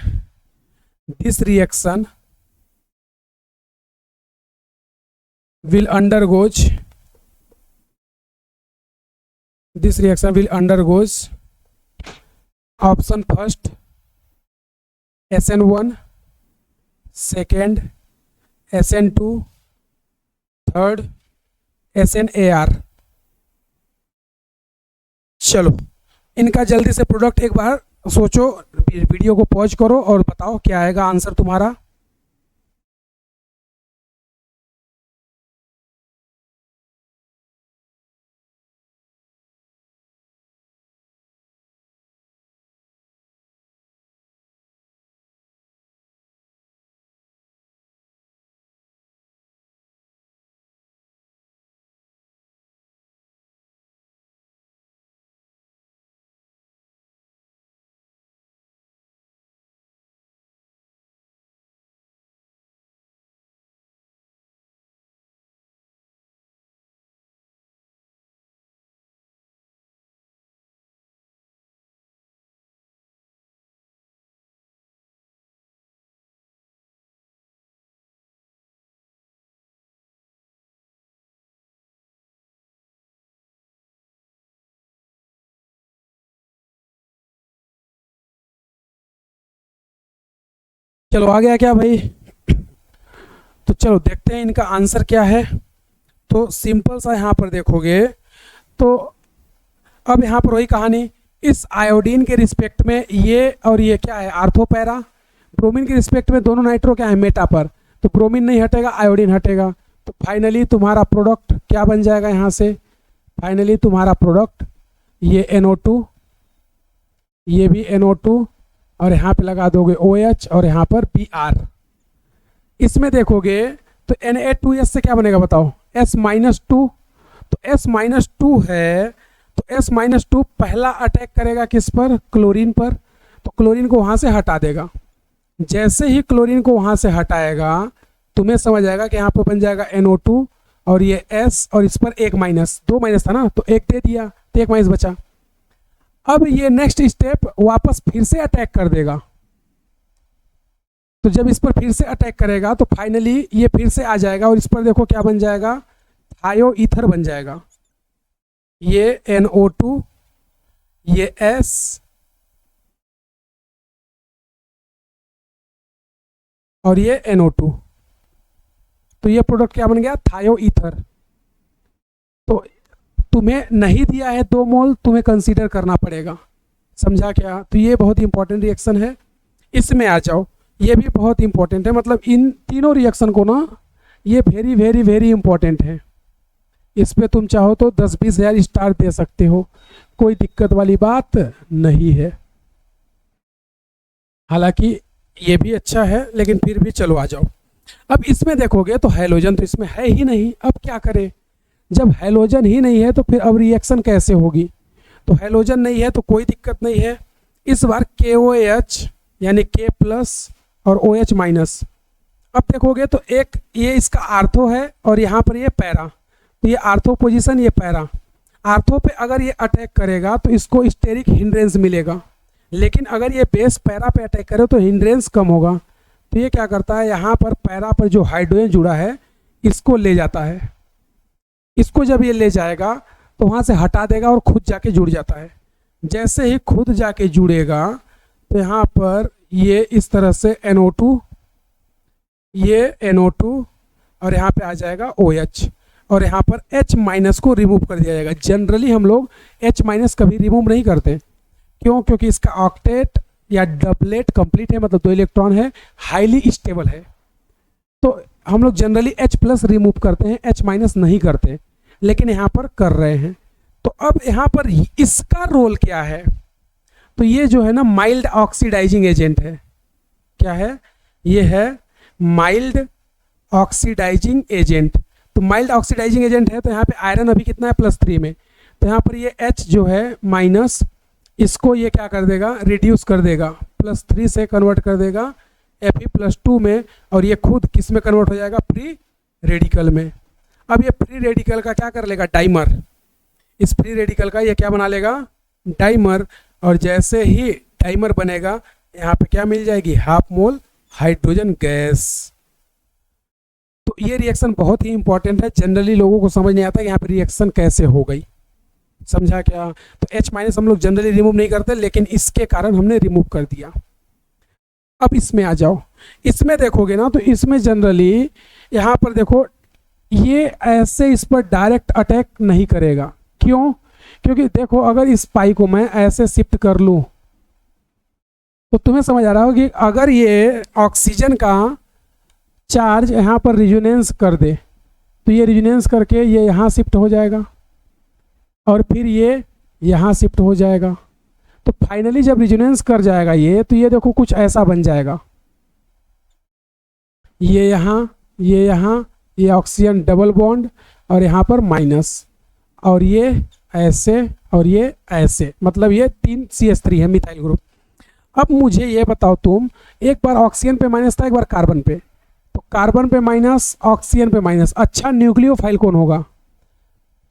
this reaction will undergoes, this reaction will undergoes option first SN1, second SN2, third SNAR। चलो इनका जल्दी से प्रोडक्ट एक बार सोचो, वीडियो को पॉज करो और बताओ क्या आएगा आंसर तुम्हारा। चलो आ गया क्या भाई? तो चलो देखते हैं इनका आंसर क्या है। तो सिंपल सा यहाँ पर देखोगे तो अब यहाँ पर वही कहानी, इस आयोडीन के रिस्पेक्ट में ये और ये क्या है आर्थो पैरा, ब्रोमीन के रिस्पेक्ट में दोनों नाइट्रो क्या है मेटा पर, तो ब्रोमीन नहीं हटेगा आयोडीन हटेगा, तो फाइनली तुम्हारा प्रोडक्ट क्या बन जाएगा यहाँ से, फाइनली तुम्हारा प्रोडक्ट ये NO2, ये भी NO2 और यहाँ पे लगा दोगे OH और यहाँ पर Br। इसमें देखोगे तो Na2S से क्या बनेगा बताओ, S-2, तो S-2 है तो S-2 पहला अटैक करेगा किस पर, क्लोरीन पर, तो क्लोरीन को वहाँ से हटा देगा। जैसे ही क्लोरीन को वहाँ से हटाएगा तुम्हें समझ आएगा कि यहाँ पर बन जाएगा NO2 और ये S और इस पर एक माइनस, दो माइनस था ना तो एक दे दिया तो एक माइनस बचा। अब ये नेक्स्ट स्टेप वापस फिर से अटैक कर देगा, तो जब इस पर फिर से अटैक करेगा तो फाइनली ये फिर से आ जाएगा और इस पर देखो क्या बन जाएगा, थायो ईथर बन जाएगा। ये NO2, ये S और ये NO2, तो ये प्रोडक्ट क्या बन गया, थायो ईथर। तो तुम्हें नहीं दिया है 2 मोल, तुम्हें कंसीडर करना पड़ेगा, समझा क्या? तो ये बहुत इंपॉर्टेंट रिएक्शन है। इसमें आ जाओ, ये भी बहुत इंपॉर्टेंट है, मतलब इन तीनों रिएक्शन को ना ये वेरी वेरी वेरी इंपॉर्टेंट है। इस पे तुम चाहो तो 10-20 हज़ार स्टार दे सकते हो, कोई दिक्कत वाली बात नहीं है। हालांकि ये भी अच्छा है लेकिन फिर भी चलो आ जाओ। अब इसमें देखोगे तो हैलोजन तो इसमें है ही नहीं, अब क्या करें? जब हैलोजन ही नहीं है तो फिर अब रिएक्शन कैसे होगी? तो हैलोजन नहीं है तो कोई दिक्कत नहीं है। इस बार KOH यानी K+ और OH-। अब देखोगे तो एक ये इसका आर्थो है और यहाँ पर ये पैरा, तो ये आर्थो पोजीशन ये पैरा। आर्थो पे अगर ये अटैक करेगा तो इसको स्टेरिक हिंड्रेंस मिलेगा, लेकिन अगर ये बेस पैरा पे अटैक करे तो हिंड्रेंस कम होगा। तो ये क्या करता है, यहाँ पर पैरा पर जो हाइड्रोजन जुड़ा है इसको ले जाता है। इसको जब ये ले जाएगा तो वहाँ से हटा देगा और खुद जाके जुड़ जाता है। जैसे ही खुद जाके जुड़ेगा तो यहाँ पर ये इस तरह से NO2, ये NO2 और यहाँ पे आ जाएगा OH, और यहाँ पर H- को रिमूव कर दिया जाएगा। जनरली हम लोग H- कभी रिमूव नहीं करते, क्यों? क्योंकि इसका ऑक्टेट या डबलेट कंप्लीट है, मतलब 2 इलेक्ट्रॉन है, हाईली स्टेबल है। तो हम लोग जनरली H+ रिमूव करते हैं, H- नहीं करते, लेकिन यहाँ पर कर रहे हैं। तो अब यहाँ पर इसका रोल क्या है? तो ये जो है ना माइल्ड ऑक्सीडाइजिंग एजेंट है। क्या है? ये है माइल्ड ऑक्सीडाइजिंग एजेंट। तो माइल्ड ऑक्सीडाइजिंग एजेंट है, तो यहाँ पे आयरन अभी कितना है, +3 में। तो यहाँ पर ये H जो है माइनस, इसको ये क्या कर देगा, रिड्यूस कर देगा, +3 से कन्वर्ट कर देगा Fe+2 में, और ये खुद किस में कन्वर्ट हो जाएगा, फ्री रेडिकल में। अब ये फ्री रेडिकल का क्या कर लेगा, डाइमर। इस फ्री रेडिकल का ये क्या बना लेगा, डाइमर, और जैसे ही डाइमर बनेगा यहाँ पे क्या मिल जाएगी, ½ मोल हाइड्रोजन गैस। तो ये रिएक्शन बहुत ही इंपॉर्टेंट है, जनरली लोगों को समझ नहीं आता कि यहाँ पे रिएक्शन कैसे हो गई। समझा क्या? तो H- हम लोग जनरली रिमूव नहीं करते, लेकिन इसके कारण हमने रिमूव कर दिया। अब इसमें आ जाओ, इसमें देखोगे ना तो इसमें जनरली यहाँ पर देखो ये ऐसे इस पर डायरेक्ट अटैक नहीं करेगा। क्यों? क्योंकि देखो अगर इस पाई को मैं ऐसे शिफ्ट कर लूं तो तुम्हें समझ आ रहा होगा कि अगर ये ऑक्सीजन का चार्ज यहाँ पर रिजोनेंस कर दे तो ये रिजोनेंस करके ये यहाँ शिफ्ट हो जाएगा और फिर ये यहाँ शिफ्ट हो जाएगा। तो फाइनली जब रिजोनेंस कर जाएगा ये, तो ये देखो कुछ ऐसा बन जाएगा, ये यहाँ, ये यहाँ, ये ऑक्सीजन डबल बॉन्ड और यहाँ पर माइनस, और ये ऐसे और ये ऐसे, मतलब ये 3 CH3 है मिथाइल ग्रुप। अब मुझे ये बताओ तुम, एक बार ऑक्सीजन पे माइनस था, एक बार कार्बन पे, तो कार्बन पे माइनस, ऑक्सीजन पे माइनस, अच्छा न्यूक्लियोफाइल कौन होगा?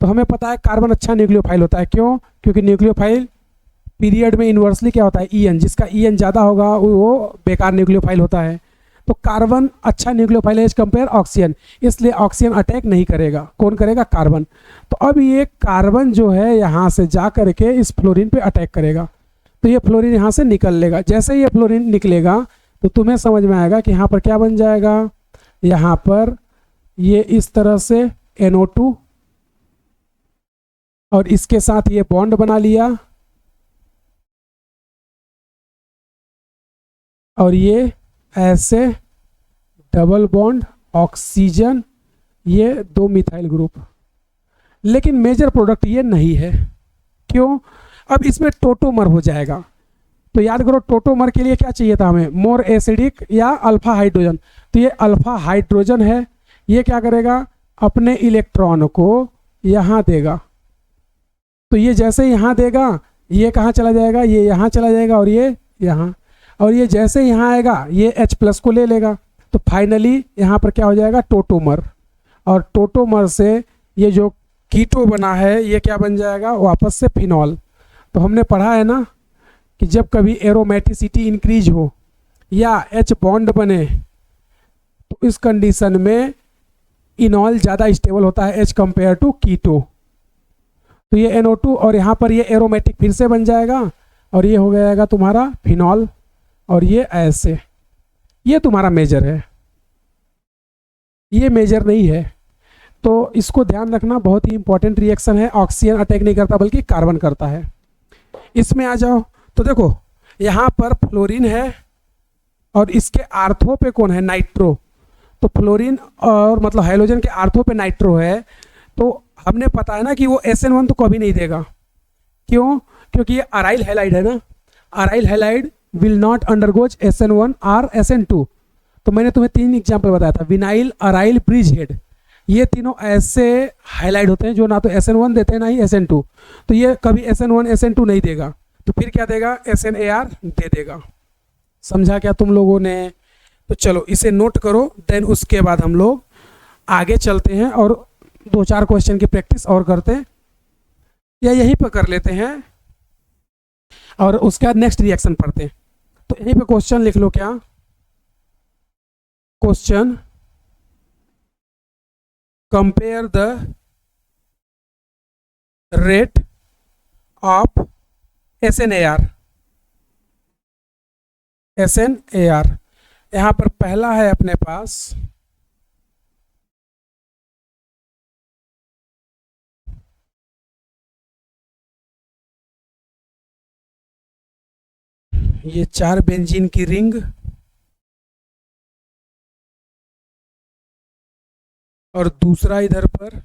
तो हमें पता है कार्बन अच्छा न्यूक्लियोफाइल होता है। क्यों? क्योंकि न्यूक्लियोफाइल पीरियड में इन्वर्सली क्या होता है, EN, जिसका EN ज़्यादा होगा वो बेकार न्यूक्लियोफाइल होता है। तो कार्बन अच्छा न्यूक्लियोफाइल है एज कंपेयर ऑक्सीजन, इसलिए ऑक्सीजन अटैक नहीं करेगा। कौन करेगा? कार्बन। तो अब ये कार्बन जो है यहाँ से जा करके इस फ्लोरीन पे अटैक करेगा, तो ये फ्लोरीन यहाँ से निकल लेगा। जैसे ये फ्लोरीन निकलेगा तो तुम्हें समझ में आएगा कि यहाँ पर क्या बन जाएगा, यहाँ पर ये इस तरह से NO2 और इसके साथ ये बॉन्ड बना लिया, और ये ऐसे डबल बॉन्ड ऑक्सीजन, ये 2 मिथाइल ग्रुप। लेकिन मेजर प्रोडक्ट ये नहीं है। क्यों? अब इसमें टोटोमर हो जाएगा। तो याद करो टोटोमर के लिए क्या चाहिए था हमें, मोर एसिडिक या अल्फा हाइड्रोजन। तो ये अल्फा हाइड्रोजन है, ये क्या करेगा, अपने इलेक्ट्रॉन को यहाँ देगा। तो ये जैसे यहाँ देगा, ये कहाँ चला जाएगा, ये यहाँ चला जाएगा और ये यहाँ, और ये जैसे यहाँ आएगा ये H+ को ले लेगा। तो फाइनली यहाँ पर क्या हो जाएगा, टोटोमर, और टोटोमर से ये जो कीटो बना है ये क्या बन जाएगा, वापस से फिनॉल। तो हमने पढ़ा है ना कि जब कभी एरोमेटिसिटी इंक्रीज हो या H बॉन्ड बने तो इस कंडीशन में इनॉल ज़्यादा स्टेबल होता है एज कंपेयर टू कीटो। तो ये NO2 और यहाँ पर ये एरोमेटिक फिर से बन जाएगा और ये हो जाएगा तुम्हारा फिनॉल, और ये ऐसे, ये तुम्हारा मेजर है, ये मेजर नहीं है। तो इसको ध्यान रखना, बहुत ही इंपॉर्टेंट रिएक्शन है। ऑक्सीजन अटैक नहीं करता बल्कि कार्बन करता है। इसमें आ जाओ तो देखो यहाँ पर फ्लोरीन है और इसके आर्थो पे कौन है, नाइट्रो। तो फ्लोरीन और मतलब हाइड्रोजन के आर्थो पे नाइट्रो है, तो हमने पता है ना कि वो SN1 तो कभी नहीं देगा। क्यों? क्योंकि ये अराइल हैलाइड है ना, aryl halide will not undergoes SN1 और SN2। तो मैंने तुम्हें 3 एग्जाम्पल बताया था, विनाइल, अराइल, ब्रिज हेड, ये तीनों ऐसे हाईलाइट होते हैं जो ना तो SN1 देते हैं ना ही SN2। तो ये कभी SN1 SN2 नहीं देगा, तो फिर क्या देगा, SNAR दे देगा। समझा क्या तुम लोगों ने? तो चलो इसे नोट करो, देन उसके बाद हम लोग आगे चलते हैं और 2-4 क्वेश्चन की प्रैक्टिस और करते हैं। या यहीं पर कर लेते हैं और उसके बाद नेक्स्ट रिएक्शन पढ़ते हैं। तो यहीं पे क्वेश्चन लिख लो, क्या question, compare the rate of SNAR। SNAR यहां पर पहला है अपने पास ये 4 बेंजीन की रिंग और दूसरा इधर पर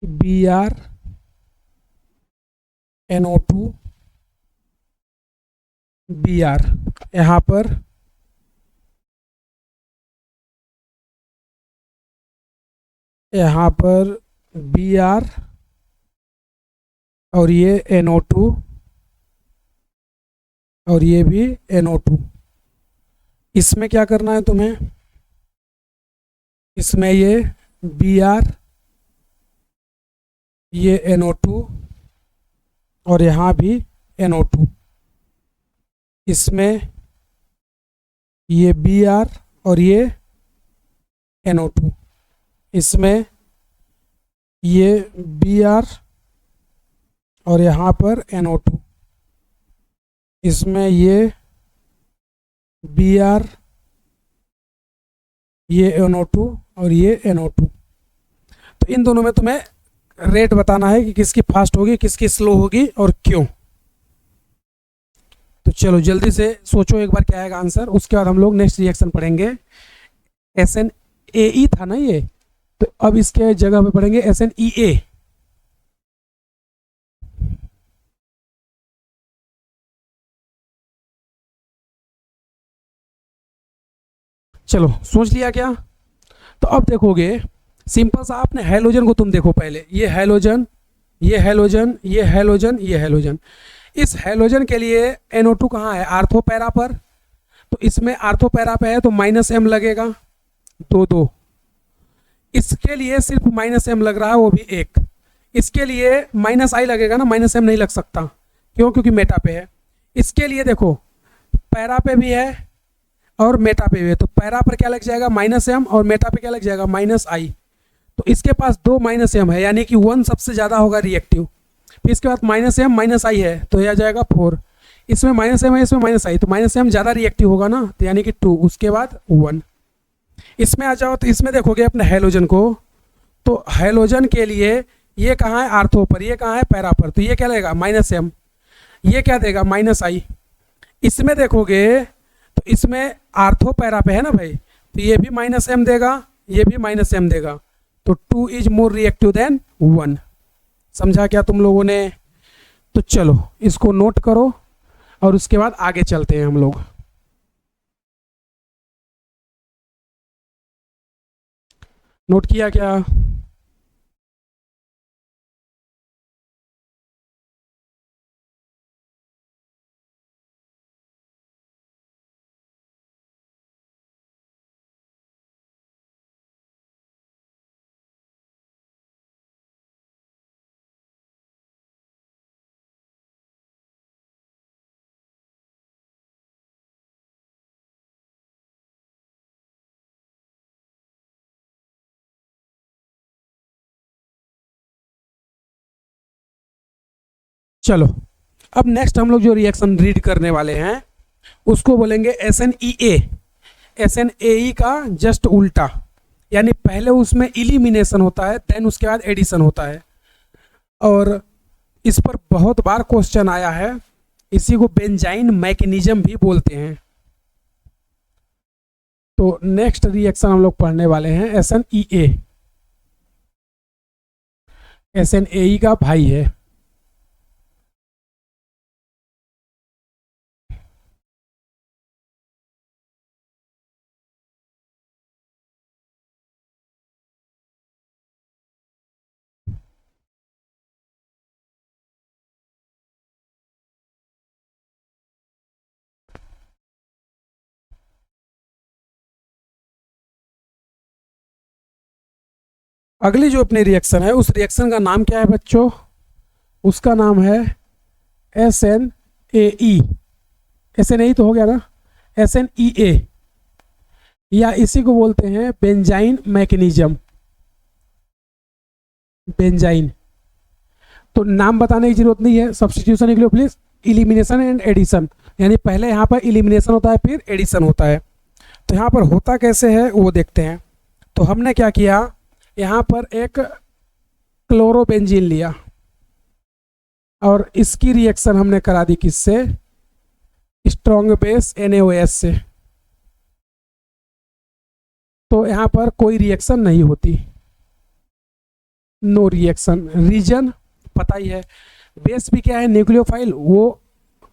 BrNO2 Br, यहाँ पर Br और ये NO2 और ये भी NO2। इसमें क्या करना है तुम्हें, इसमें ये Br, ये NO2 और यहाँ भी NO2, इसमें ये Br और ये NO2, इसमें ये Br और यहाँ पर NO2, इसमें ये Br, ये NO2 और ये NO2। तो इन दोनों में तुम्हें रेट बताना है कि किसकी फास्ट होगी किसकी स्लो होगी और क्यों। तो चलो जल्दी से सोचो एक बार क्या आएगा आंसर, उसके बाद हम लोग नेक्स्ट रिएक्शन पढ़ेंगे। SNAE था ना ये, तो अब इसके जगह पे पढ़ेंगे SNEA। चलो सोच लिया क्या? तो अब देखोगे सिंपल सा, आपने हैलोजन को तुम देखो पहले, ये हैलोजन, ये हैलोजन, ये हैलोजन, ये हैलोजन। इस हैलोजन के लिए NO2 कहाँ है, आर्थो पैरा पर, तो इसमें आर्थो पैरा पे है तो -m लगेगा, 2 इसके लिए सिर्फ -m लग रहा है, वो भी 1। इसके लिए -i लगेगा ना, -m नहीं लग सकता, क्यों, क्योंकि मेटा पे है। इसके लिए देखो पैरा पे भी है और मेटा पे भी है, तो पैरा पर क्या लग जाएगा -m और मेटा पे क्या लग जाएगा -i। तो इसके पास 2 -m है, यानी कि 1 सबसे ज़्यादा होगा रिएक्टिव। फिर इसके बाद -m -i है तो यह आ जाएगा 4। इसमें -m है, इसमें -i, तो -m ज़्यादा रिएक्टिव होगा ना, तो यानी कि 2, उसके बाद 1। इसमें आ जाओ तो इसमें देखोगे अपने हैलोजन को, तो हैलोजन के लिए ये कहाँ है, आर्थो पर, ये कहाँ है, पैरा पर, तो ये क्या लगेगा -m, ये क्या देगा -i। इसमें देखोगे तो इसमें आर्थो पैरा पे है ना भाई, तो ये भी -m देगा, ये भी -m देगा, तो 2 इज मोर रिएक्टिव देन 1। समझा क्या तुम लोगों ने? तो चलो इसको नोट करो और उसके बाद आगे चलते हैं हम लोग। नोट किया क्या? चलो अब नेक्स्ट हम लोग जो रिएक्शन रीड करने वाले हैं उसको बोलेंगे SNEA। SNAE का जस्ट उल्टा, यानी पहले उसमें इलिमिनेशन होता है, देन उसके बाद एडिशन होता है, और इस पर बहुत बार क्वेश्चन आया है। इसी को बेंजाइन मैकेनिज्म भी बोलते हैं। तो नेक्स्ट रिएक्शन हम लोग पढ़ने वाले हैं SNEA। SNAE का भाई है। अगली जो अपनी रिएक्शन है उस रिएक्शन का नाम क्या है बच्चों? उसका नाम है SNAE। SNAE तो हो गया ना, SNEA, या इसी को बोलते हैं बेंजाइन मैकेनिज्म। बेंजाइन तो नाम बताने की जरूरत नहीं है, सब्स्टिट्यूशन न्यूक्लियोफिलिस, इलिमिनेशन एंड एडिशन, यानी पहले यहाँ पर इलिमिनेशन होता है फिर एडिशन होता है। तो यहाँ पर होता कैसे है वो देखते हैं। तो हमने क्या किया, यहाँ पर एक क्लोरोबेंजीन लिया और इसकी रिएक्शन हमने करा दी किससे? स्ट्रॉन्ग बेस NaOH से। तो यहाँ पर कोई रिएक्शन नहीं होती, नो रिएक्शन। रीजन पता ही है, बेस भी क्या है? न्यूक्लियोफाइल, वो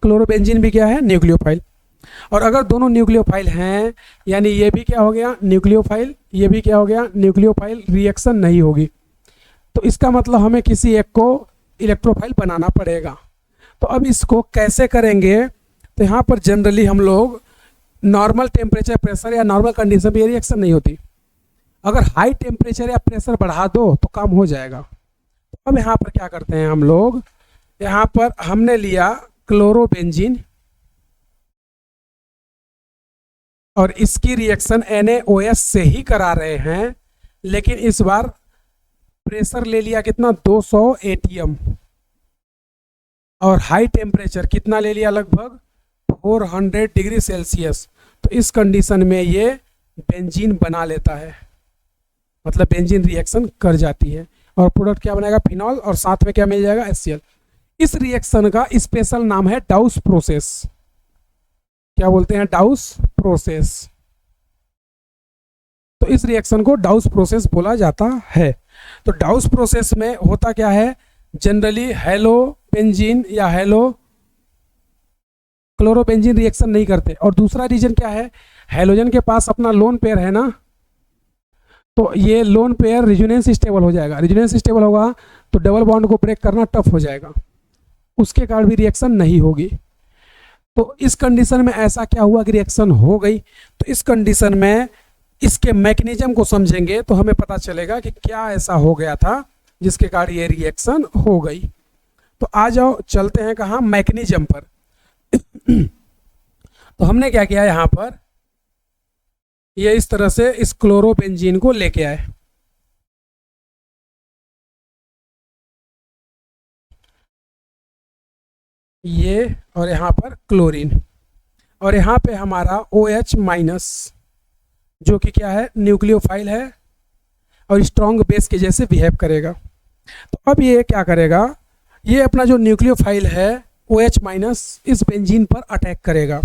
क्लोरोबेंजीन भी क्या है? न्यूक्लियोफाइल। और अगर दोनों न्यूक्लियोफाइल हैं, यानी ये भी क्या हो गया? न्यूक्लियोफाइल, ये भी क्या हो गया? न्यूक्लियोफाइल, रिएक्शन नहीं होगी। तो इसका मतलब हमें किसी एक को इलेक्ट्रोफाइल बनाना पड़ेगा। तो अब इसको कैसे करेंगे? तो यहाँ पर जनरली हम लोग नॉर्मल टेम्परेचर, प्रेशर या नॉर्मल कंडीशन पर ये रिएक्शन नहीं होती। अगर हाई टेम्परेचर या प्रेशर बढ़ा दो तो काम हो जाएगा। तो अब यहाँ पर क्या करते हैं हम लोग, यहाँ पर हमने लिया क्लोरोबेंजीन और इसकी रिएक्शन NaOH से ही करा रहे हैं, लेकिन इस बार प्रेशर ले लिया कितना? 200 ATM, और हाई टेम्परेचर कितना ले लिया? लगभग 400 डिग्री सेल्सियस। तो इस कंडीशन में ये बेंजीन बना लेता है, मतलब बेंजीन रिएक्शन कर जाती है और प्रोडक्ट क्या बनेगा? फिनॉल, और साथ में क्या मिल जाएगा? HCl। इस रिएक्शन का स्पेशल नाम है डाउस प्रोसेस। क्या बोलते हैं? डाउस प्रोसेस। तो इस रिएक्शन को डाउस प्रोसेस बोला जाता है। तो डाउस प्रोसेस में होता क्या है? जनरली हेलो बेंजीन या हेलो क्लोरोबेंजीन रिएक्शन नहीं करते। और दूसरा रीजन क्या है? हेलोजन के पास अपना लोन पेयर है ना, तो ये लोन पेयर रेजोनेंस स्टेबल हो जाएगा। रेजोनेंस स्टेबल होगा तो डबल बॉन्ड को ब्रेक करना टफ हो जाएगा, उसके कारण भी रिएक्शन नहीं होगी। तो इस कंडीशन में ऐसा क्या हुआ कि रिएक्शन हो गई? तो इस कंडीशन में इसके मैकेनिज्म को समझेंगे तो हमें पता चलेगा कि क्या ऐसा हो गया था जिसके कारण ये रिएक्शन हो गई। तो आ जाओ चलते हैं कहाँ? मैकेनिज्म पर। तो हमने क्या किया, यहाँ पर ये इस तरह से इस क्लोरोबेंजीन को लेके आए। ये और यहाँ पर क्लोरीन, और यहाँ पे हमारा OH- जो कि क्या है? न्यूक्लियोफाइल है और स्ट्रॉन्ग बेस के जैसे बिहेव करेगा। तो अब ये क्या करेगा? ये अपना जो न्यूक्लियोफाइल है OH- इस बेंजीन पर अटैक करेगा।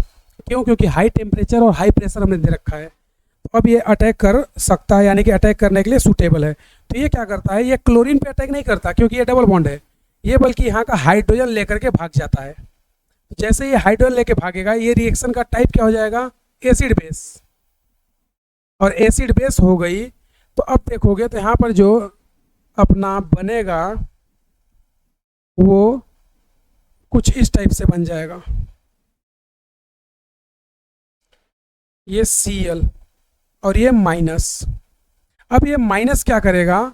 क्यों? क्योंकि हाई टेम्परेचर और हाई प्रेशर हमने दे रखा है। तो अब ये अटैक कर सकता है, यानी कि अटैक करने के लिए सूटेबल है। तो ये क्या करता है? ये क्लोरीन पे अटैक नहीं करता क्योंकि ये डबल बॉन्ड है, ये बल्कि यहाँ का हाइड्रोजन लेकर के भाग जाता है। जैसे ये हाइड्रोजन लेके भागेगा, ये रिएक्शन का टाइप क्या हो जाएगा? Acid base. और एसिड बेस हो गई तो अब देखोगे तो यहाँ पर जो अपना बनेगा वो कुछ इस टाइप से बन जाएगा, ये Cl और ये माइनस। अब ये माइनस क्या करेगा?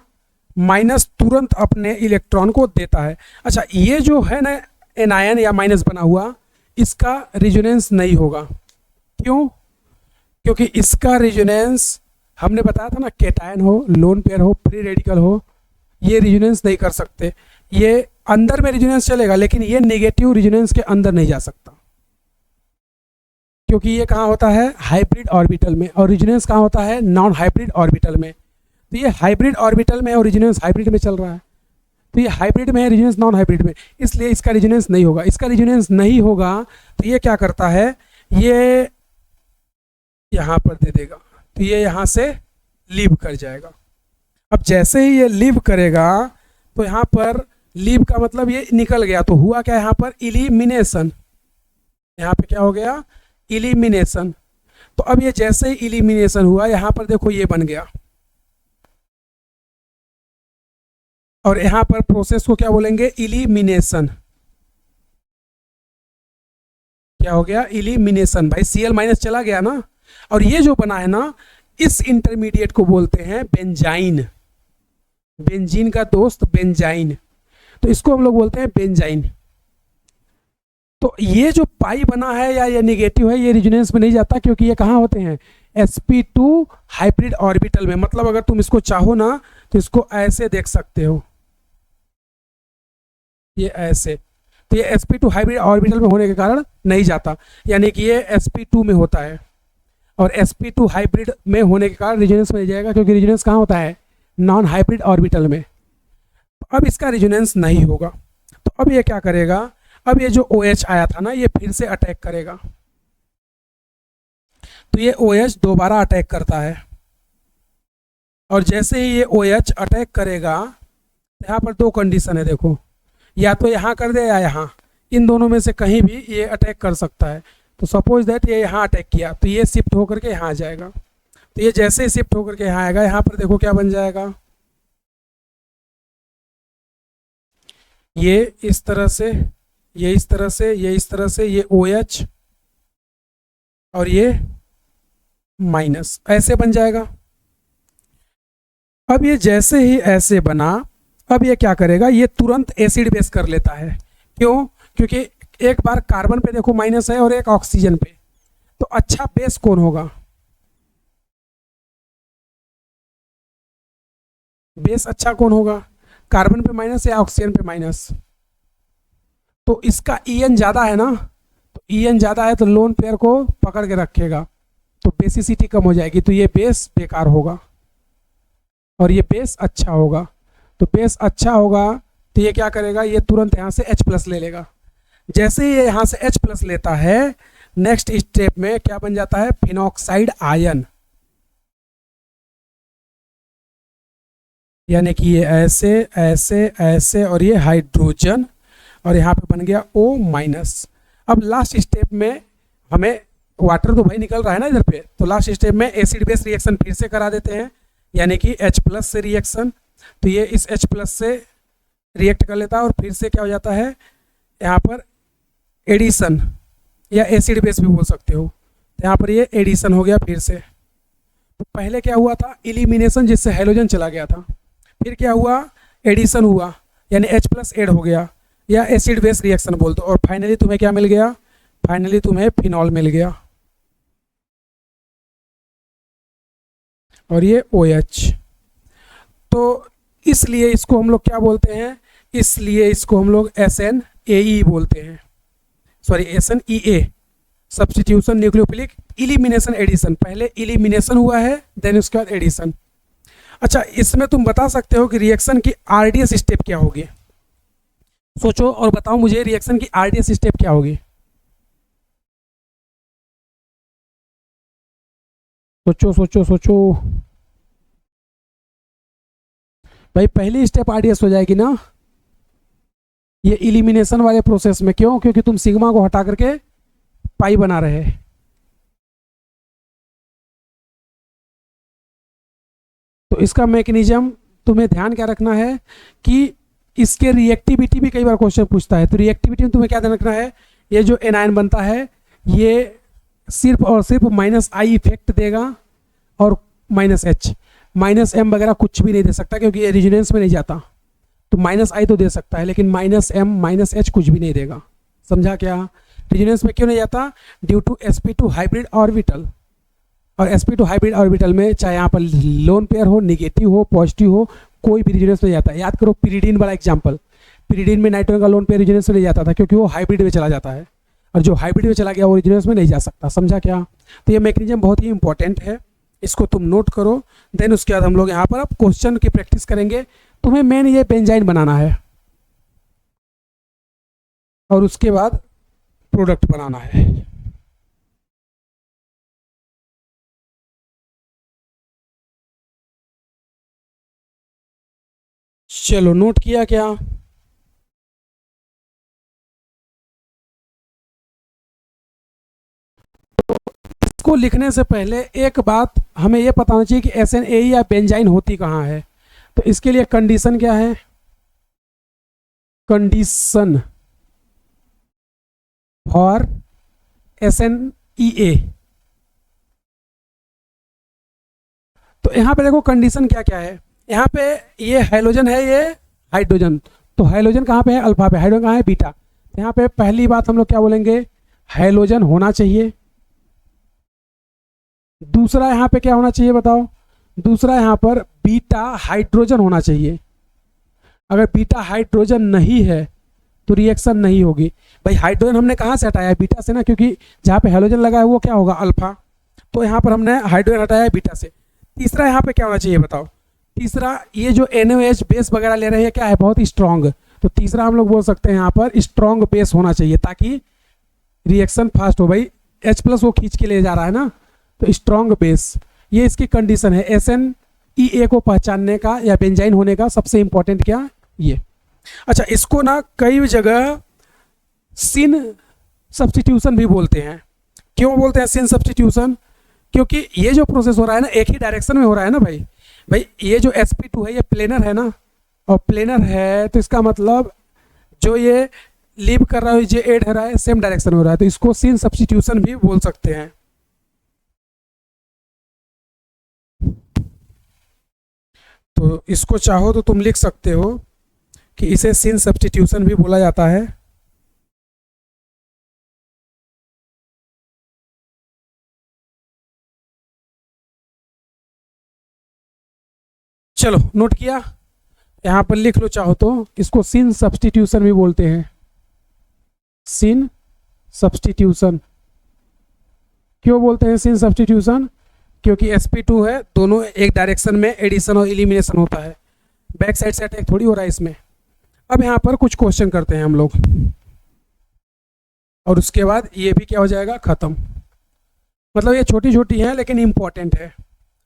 माइनस तुरंत अपने इलेक्ट्रॉन को देता है। अच्छा, ये जो है ना एनायन या माइनस बना हुआ, इसका रेजोनेंस नहीं होगा। क्यों? क्योंकि इसका रेजोनेंस हमने बताया था ना, केटायन हो, लोन पेयर हो, फ्री रेडिकल हो, ये रेजोनेंस नहीं कर सकते। ये अंदर में रेजोनेंस चलेगा लेकिन ये नेगेटिव रेजोनेंस के अंदर नहीं जा सकता, क्योंकि ये कहाँ होता है? हाइब्रिड ऑर्बिटल में। और रेजोनेंस कहाँ होता है? नॉन हाइब्रिड ऑर्बिटल में। तो ये हाइब्रिड ऑर्बिटल में और रेजोनेंस हाइब्रिड में चल रहा है। तो ये हाइब्रिड में है, रेजोनेंस नॉन हाइब्रिड में, इसलिए इसका रेजोनेंस नहीं होगा। इसका रेजोनेंस नहीं होगा तो ये क्या करता है? ये यहाँ पर दे देगा, तो ये यहाँ से लीव कर जाएगा। अब जैसे ही ये लीव करेगा तो यहाँ पर लीव का मतलब ये निकल गया, तो हुआ क्या? यहाँ पर इलिमिनेशन। यहाँ पे क्या हो गया? इलिमिनेशन। तो अब ये जैसे ही इलिमिनेशन हुआ, यहाँ पर देखो ये बन गया, और यहाँ पर प्रोसेस को क्या बोलेंगे? इलिमिनेशन। क्या हो गया? इलिमिनेशन। भाई Cl- चला गया ना, और ये जो बना है ना, इस इंटरमीडिएट को बोलते हैं बेंजाइन। बेंजीन का दोस्त बेंजाइन, तो इसको हम लोग बोलते हैं बेंजाइन। तो ये जो पाई बना है या ये निगेटिव है, ये रेजोनेंस में नहीं जाता, क्योंकि ये कहाँ होते हैं, sp2 हाइब्रिड ऑर्बिटल में। मतलब अगर तुम इसको चाहो ना तो इसको ऐसे देख सकते हो, ये ऐसे, तो ये sp2 हाइब्रिड ऑर्बिटल में होने के कारण नहीं जाता, यानी कि ये sp2 में होता है, और sp2 हाइब्रिड में होने के कारण रेजोनेंस में नहीं जाएगा, क्योंकि रेजोनेंस कहाँ होता है, नॉन हाइब्रिड ऑर्बिटल में। अब इसका रेजोनेंस नहीं होगा, तो अब ये क्या करेगा, अब ये जो OH आया था ना, ये फिर से अटैक करेगा, तो ये OH दोबारा अटैक करता है, और जैसे ही ये OH अटैक करेगा, यहाँ पर दो कंडीशन है, देखो, या तो यहाँ कर दे या यहाँ, इन दोनों में से कहीं भी ये अटैक कर सकता है। तो सपोज दैट ये यहाँ अटैक किया, तो ये शिफ्ट होकर के यहाँ आ जाएगा, तो ये जैसे ही शिफ्ट होकर के यहाँ आएगा, यहाँ पर देखो क्या बन जाएगा, ये इस तरह से, ये इस तरह से, ये इस तरह से, ये OH और ये माइनस, ऐसे बन जाएगा। अब ये जैसे ही ऐसे बना, अब ये क्या करेगा, ये तुरंत एसिड बेस कर लेता है। क्यों, क्योंकि एक बार कार्बन पे देखो माइनस है और एक ऑक्सीजन पे, तो अच्छा बेस कौन होगा, बेस अच्छा कौन होगा, कार्बन पे माइनस या ऑक्सीजन पे माइनस। तो इसका En ज़्यादा है ना, तो En ज़्यादा है तो लोन पेयर को पकड़ के रखेगा, तो बेसिसिटी कम हो जाएगी, तो ये बेस बेकार होगा और ये बेस अच्छा होगा। तो बेस अच्छा होगा तो ये क्या करेगा, ये तुरंत यहाँ से H+ ले लेगा। जैसे ही ये यहाँ से H+ लेता है, नेक्स्ट स्टेप में क्या बन जाता है, फिनॉक्साइड आयन, यानी कि ये ऐसे ऐसे ऐसे और ये हाइड्रोजन, और यहाँ पे बन गया O-। अब लास्ट स्टेप में हमें वाटर तो भाई निकल रहा है ना इधर पे, तो लास्ट स्टेप में एसिड बेस रिएक्शन फिर से करा देते हैं, यानी कि H+ से रिएक्शन, तो ये इस H+ से रिएक्ट कर लेता है और फिर से क्या हो जाता है, यहाँ पर एडिशन या एसिड बेस भी बोल सकते हो, तो यहाँ पर ये एडिशन हो गया फिर से। तो पहले क्या हुआ था, इलिमिनेशन, जिससे हेलोजन चला गया था, फिर क्या हुआ, एडिशन हुआ, यानी H+ ऐड हो गया, या एसिड बेस रिएक्शन बोल दो, और फाइनली तुम्हें क्या मिल गया, फाइनली तुम्हें फिनॉल मिल गया, और ये OH। तो इसलिए इसको हम लोग क्या बोलते हैं, इसलिए इसको हम लोग SNAE बोलते हैं, sorry SNEA, substitution nucleophilic elimination addition. पहले इलिमिनेशन हुआ है, देन उसके बाद एडिशन। अच्छा, इसमें तुम बता सकते हो कि रिएक्शन की RDS स्टेप क्या होगी, सोचो और बताओ मुझे, रिएक्शन की RDS स्टेप क्या होगी, सोचो सोचो सोचो भाई। पहली स्टेप RDS हो जाएगी ना, ये इलिमिनेशन वाले प्रोसेस में। क्यों, क्योंकि तुम सिग्मा को हटा करके पाई बना रहे हैं। तो इसका मैकेनिज्म तुम्हें ध्यान क्या रखना है कि इसके रिएक्टिविटी भी कई बार क्वेश्चन पूछता है, तो रिएक्टिविटी में तुम्हें क्या ध्यान रखना है, ये जो एनायन बनता है ये सिर्फ और सिर्फ -I इफेक्ट देगा और -H, -M वगैरह कुछ भी नहीं दे सकता, क्योंकि ये रेजोनेंस में नहीं जाता। तो -I तो दे सकता है, लेकिन -M -H कुछ भी नहीं देगा। समझा क्या, रेजोनेंस में क्यों नहीं जाता, due to sp2 hybrid orbital, और sp2 हाइब्रिड ऑर्बिटल में चाहे यहाँ पर लोन पेयर हो, निगेटिव हो, पॉजिटिव हो, कोई भी रेजोनेंस में जाता है। याद करो पिरिडीन वाला एग्जांपल, पिरिडीन में नाइट्रोजन का लोन पेयर रेजोनेंस में नहीं जाता था, क्योंकि वो हाइब्रिड में चला जाता है, और जो हाइब्रिड में चला गया वो रेजोनेंस में नहीं जा सकता। समझा क्या, तो ये मैकेनिज्म बहुत ही इंपॉर्टेंट है, इसको तुम नोट करो। देन उसके बाद हम लोग यहाँ पर अब क्वेश्चन की प्रैक्टिस करेंगे। तुम्हें मेन ये बेंजाइन बनाना है और उसके बाद प्रोडक्ट बनाना है। चलो, नोट किया क्या, इसको लिखने से पहले एक बात हमें यह पता होना चाहिए कि SNAE या बेंजाइन होती कहाँ है। तो इसके लिए कंडीशन क्या है, कंडीशन फॉर SNEA। तो यहां पे देखो कंडीशन क्या क्या है, यहाँ पे ये हाइड्रोजन है, ये हाइड्रोजन, तो हाइड्रोजन कहाँ पे है, अल्फा पे, हाइड्रोजन कहाँ है, बीटा। यहाँ पे पहली बात हम लोग क्या बोलेंगे, हाइड्रोजन होना चाहिए। दूसरा यहाँ पे क्या होना चाहिए बताओ, दूसरा यहाँ पर बीटा हाइड्रोजन होना चाहिए। अगर बीटा हाइड्रोजन नहीं है तो रिएक्शन नहीं होगी। भाई हाइड्रोजन हमने कहाँ से हटाया है, बीटा से ना, क्योंकि जहाँ पे हाइड्रोजन लगा है वो क्या होगा, अल्फा। तो यहाँ पर हमने हाइड्रोजन हटाया है बीटा से। तीसरा यहाँ पे क्या होना चाहिए बताओ, तीसरा ये जो NaOH बेस वगैरह ले रहे हैं क्या है, बहुत ही स्ट्रॉन्ग। तो तीसरा हम लोग बोल सकते हैं यहाँ पर स्ट्रॉन्ग बेस होना चाहिए ताकि रिएक्शन फास्ट हो। भाई H+ वो खींच के ले जा रहा है ना, तो स्ट्रॉन्ग बेस, ये इसकी कंडीशन है SNEA को पहचानने का या बेंजाइन होने का सबसे इंपॉर्टेंट क्या ये। अच्छा, इसको ना कई जगह सिन सब्स्टिट्यूशन भी बोलते हैं। क्यों बोलते हैं सिन सब्स्टिट्यूशन, क्योंकि ये जो प्रोसेस हो रहा है ना एक ही डायरेक्शन में हो रहा है ना भाई। भाई ये जो sp2 है ये प्लेनर है ना, और प्लेनर है तो इसका मतलब जो ये लीव कर रहा है, जो एड हो रहा है सेम डायरेक्शन में हो रहा है, तो इसको सिन सब्स्टिट्यूशन भी बोल सकते हैं। तो इसको चाहो तो तुम लिख सकते हो कि इसे सिन सब्स्टिट्यूशन भी बोला जाता है। चलो नोट किया, यहाँ पर लिख लो चाहो तो, इसको सिन सब्स्टिट्यूशन भी बोलते हैं। सिन सब्स्टिट्यूशन क्यों बोलते हैं सिन सब्स्टिट्यूशन, क्योंकि sp2 है, दोनों एक डायरेक्शन में एडिशन और एलिमिनेशन होता है, बैक साइड से अटैक थोड़ी हो रहा है इसमें। अब यहाँ पर कुछ क्वेश्चन करते हैं हम लोग, और उसके बाद ये भी क्या हो जाएगा, खत्म। मतलब ये छोटी छोटी हैं लेकिन इंपॉर्टेंट है।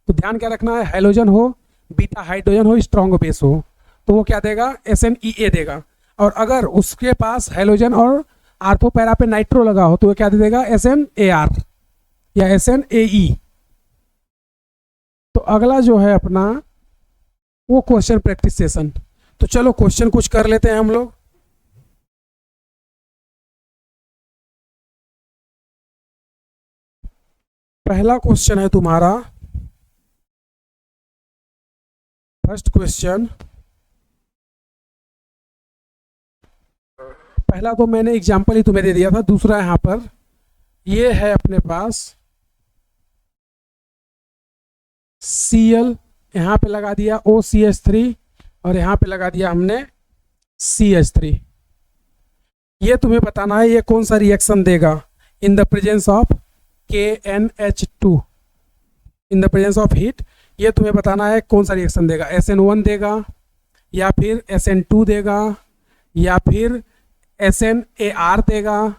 तो ध्यान क्या रखना है, हाइड्रोजन हो, बीटा हाइड्रोजन हो, स्ट्रॉन्ग बेस हो, तो वो क्या देगा, SNEA देगा। और अगर उसके पास हाइड्रोजन और आर्थो पैरा पे नाइट्रो लगा हो तो वो क्या दे देगा, SNAR या SNAE। तो अगला जो है अपना वो क्वेश्चन प्रैक्टिस सेशन। तो चलो क्वेश्चन कुछ कर लेते हैं हम लोग। पहला क्वेश्चन है तुम्हारा, फर्स्ट क्वेश्चन। पहला तो मैंने एग्जांपल ही तुम्हें दे दिया था, दूसरा यहाँ पर ये है अपने पास Cl, यहाँ पे लगा दिया OCH3 और यहाँ पे लगा दिया हमने CH3। ये तुम्हें बताना है ये कौन सा रिएक्शन देगा in the presence of KNH2, in the presence of heat. ये तुम्हें बताना है कौन सा रिएक्शन देगा, SN1 देगा या फिर SN2 देगा या फिर SNAR देगा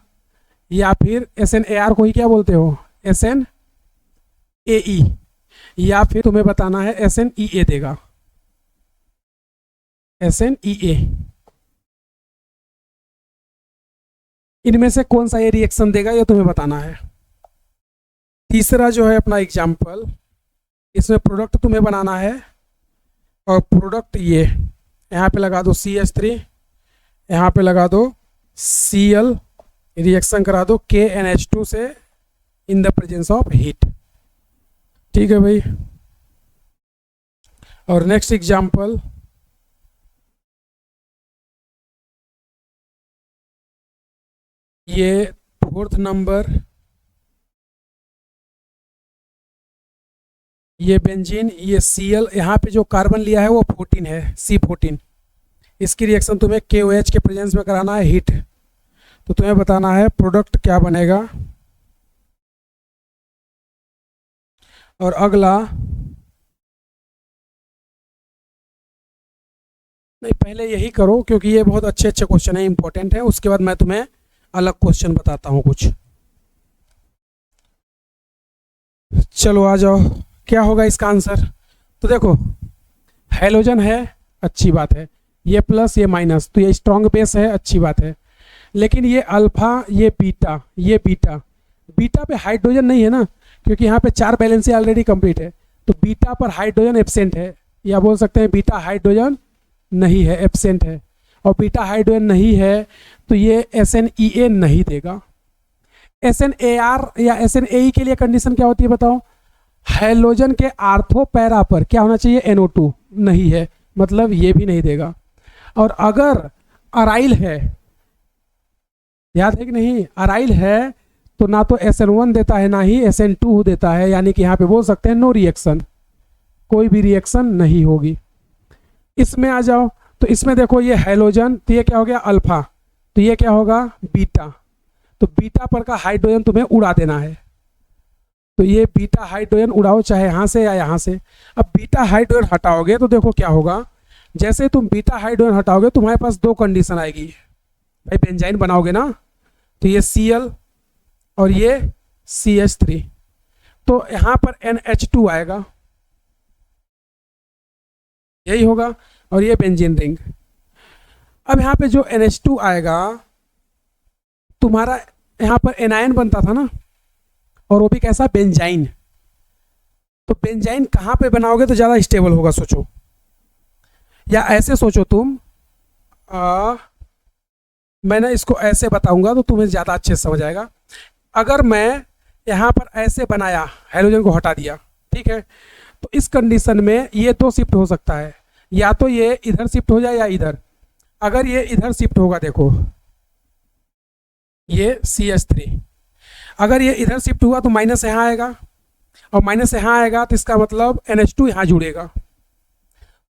या फिर SNAR को ही क्या बोलते हो, SNAE, या फिर तुम्हें बताना है SNEA देगा, SNEA। इनमें से कौन सा ये रिएक्शन देगा ये तुम्हें बताना है। तीसरा जो है अपना एग्जाम्पल, इसमें प्रोडक्ट तुम्हें बनाना है, और प्रोडक्ट ये यहाँ पे लगा दो CH3, यहाँ पे लगा दो Cl, रिएक्शन करा दो KNH2 से in the presence of heat. ठीक है भाई। और नेक्स्ट एग्जाम्पल, ये फोर्थ नंबर, ये बेंजीन, ये Cl, यहाँ पे जो कार्बन लिया है वो 14 है, C14। इसकी रिएक्शन तुम्हें KOH के प्रेजेंस में कराना है हीट। तो तुम्हें बताना है प्रोडक्ट क्या बनेगा। और अगला, नहीं पहले यही करो क्योंकि ये बहुत अच्छे अच्छे क्वेश्चन है, इंपॉर्टेंट है। उसके बाद मैं तुम्हें अलग क्वेश्चन बताता हूँ कुछ। चलो आ जाओ, क्या होगा इसका आंसर। तो देखो हाइड्रोजन है, अच्छी बात है, ये प्लस ये माइनस, तो ये स्ट्रॉन्ग बेस है, अच्छी बात है। लेकिन ये अल्फा, ये बीटा, ये बीटा, बीटा पे हाइड्रोजन नहीं है ना, क्योंकि यहाँ पे 4 बैलेंसी ऑलरेडी कंप्लीट है। तो बीटा पर हाइड्रोजन एब्सेंट है, या बोल सकते हैं बीटा हाइड्रोजन नहीं है, एब्सेंट है। और बीटा हाइड्रोजन नहीं है तो ये SNEA नहीं देगा। SNAR या SNAE के लिए कंडीशन क्या होती है बताओ, हाइड्रोजन के आर्थो पैरा पर क्या होना चाहिए, NO2, नहीं है, मतलब ये भी नहीं देगा। और अगर अराइल है, याद है कि नहीं, अराइल है तो ना तो SN1 देता है ना ही SN2 देता है, यानी कि यहाँ पे बोल सकते हैं नो रिएक्शन, कोई भी रिएक्शन नहीं होगी। इसमें आ जाओ तो इसमें देखो ये हैलोजन, तो ये क्या हो गया अल्फा, तो ये क्या होगा बीटा, तो बीटा पर का हाइड्रोजन तुम्हें उड़ा देना है, तो ये बीटा हाइड्रोजन उड़ाओ चाहे यहाँ से या यहाँ से। अब बीटा हाइड्रोजन हटाओगे तो देखो क्या होगा, जैसे तुम बीटा हाइड्रोजन हटाओगे तुम्हारे पास दो कंडीशन आएगी भाई, बेंजाइन बनाओगे ना, तो ये Cl और ये CH3, तो यहाँ पर NH2 आएगा, यही होगा, और ये बेंजीन रिंग। अब यहाँ पे जो NH2 आएगा, तुम्हारा यहाँ पर एनायन बनता था ना, और वो भी कैसा बेंजाइन, तो बेंजाइन कहाँ पे बनाओगे तो ज़्यादा स्टेबल होगा, सोचो, या ऐसे सोचो तुम, मैं ना इसको ऐसे बताऊंगा तो तुम्हें ज़्यादा अच्छे से समझ आएगा। अगर मैं यहाँ पर ऐसे बनाया, हाइड्रोजन को हटा दिया, ठीक है, तो इस कंडीशन में ये दो शिफ्ट हो सकता है, या तो ये इधर शिफ्ट हो जाए या इधर। अगर ये इधर शिफ्ट होगा, देखो ये CH3, अगर ये इधर शिफ्ट हुआ तो माइनस यहाँ आएगा, और माइनस यहाँ आएगा तो इसका मतलब NH2 यहाँ जुड़ेगा।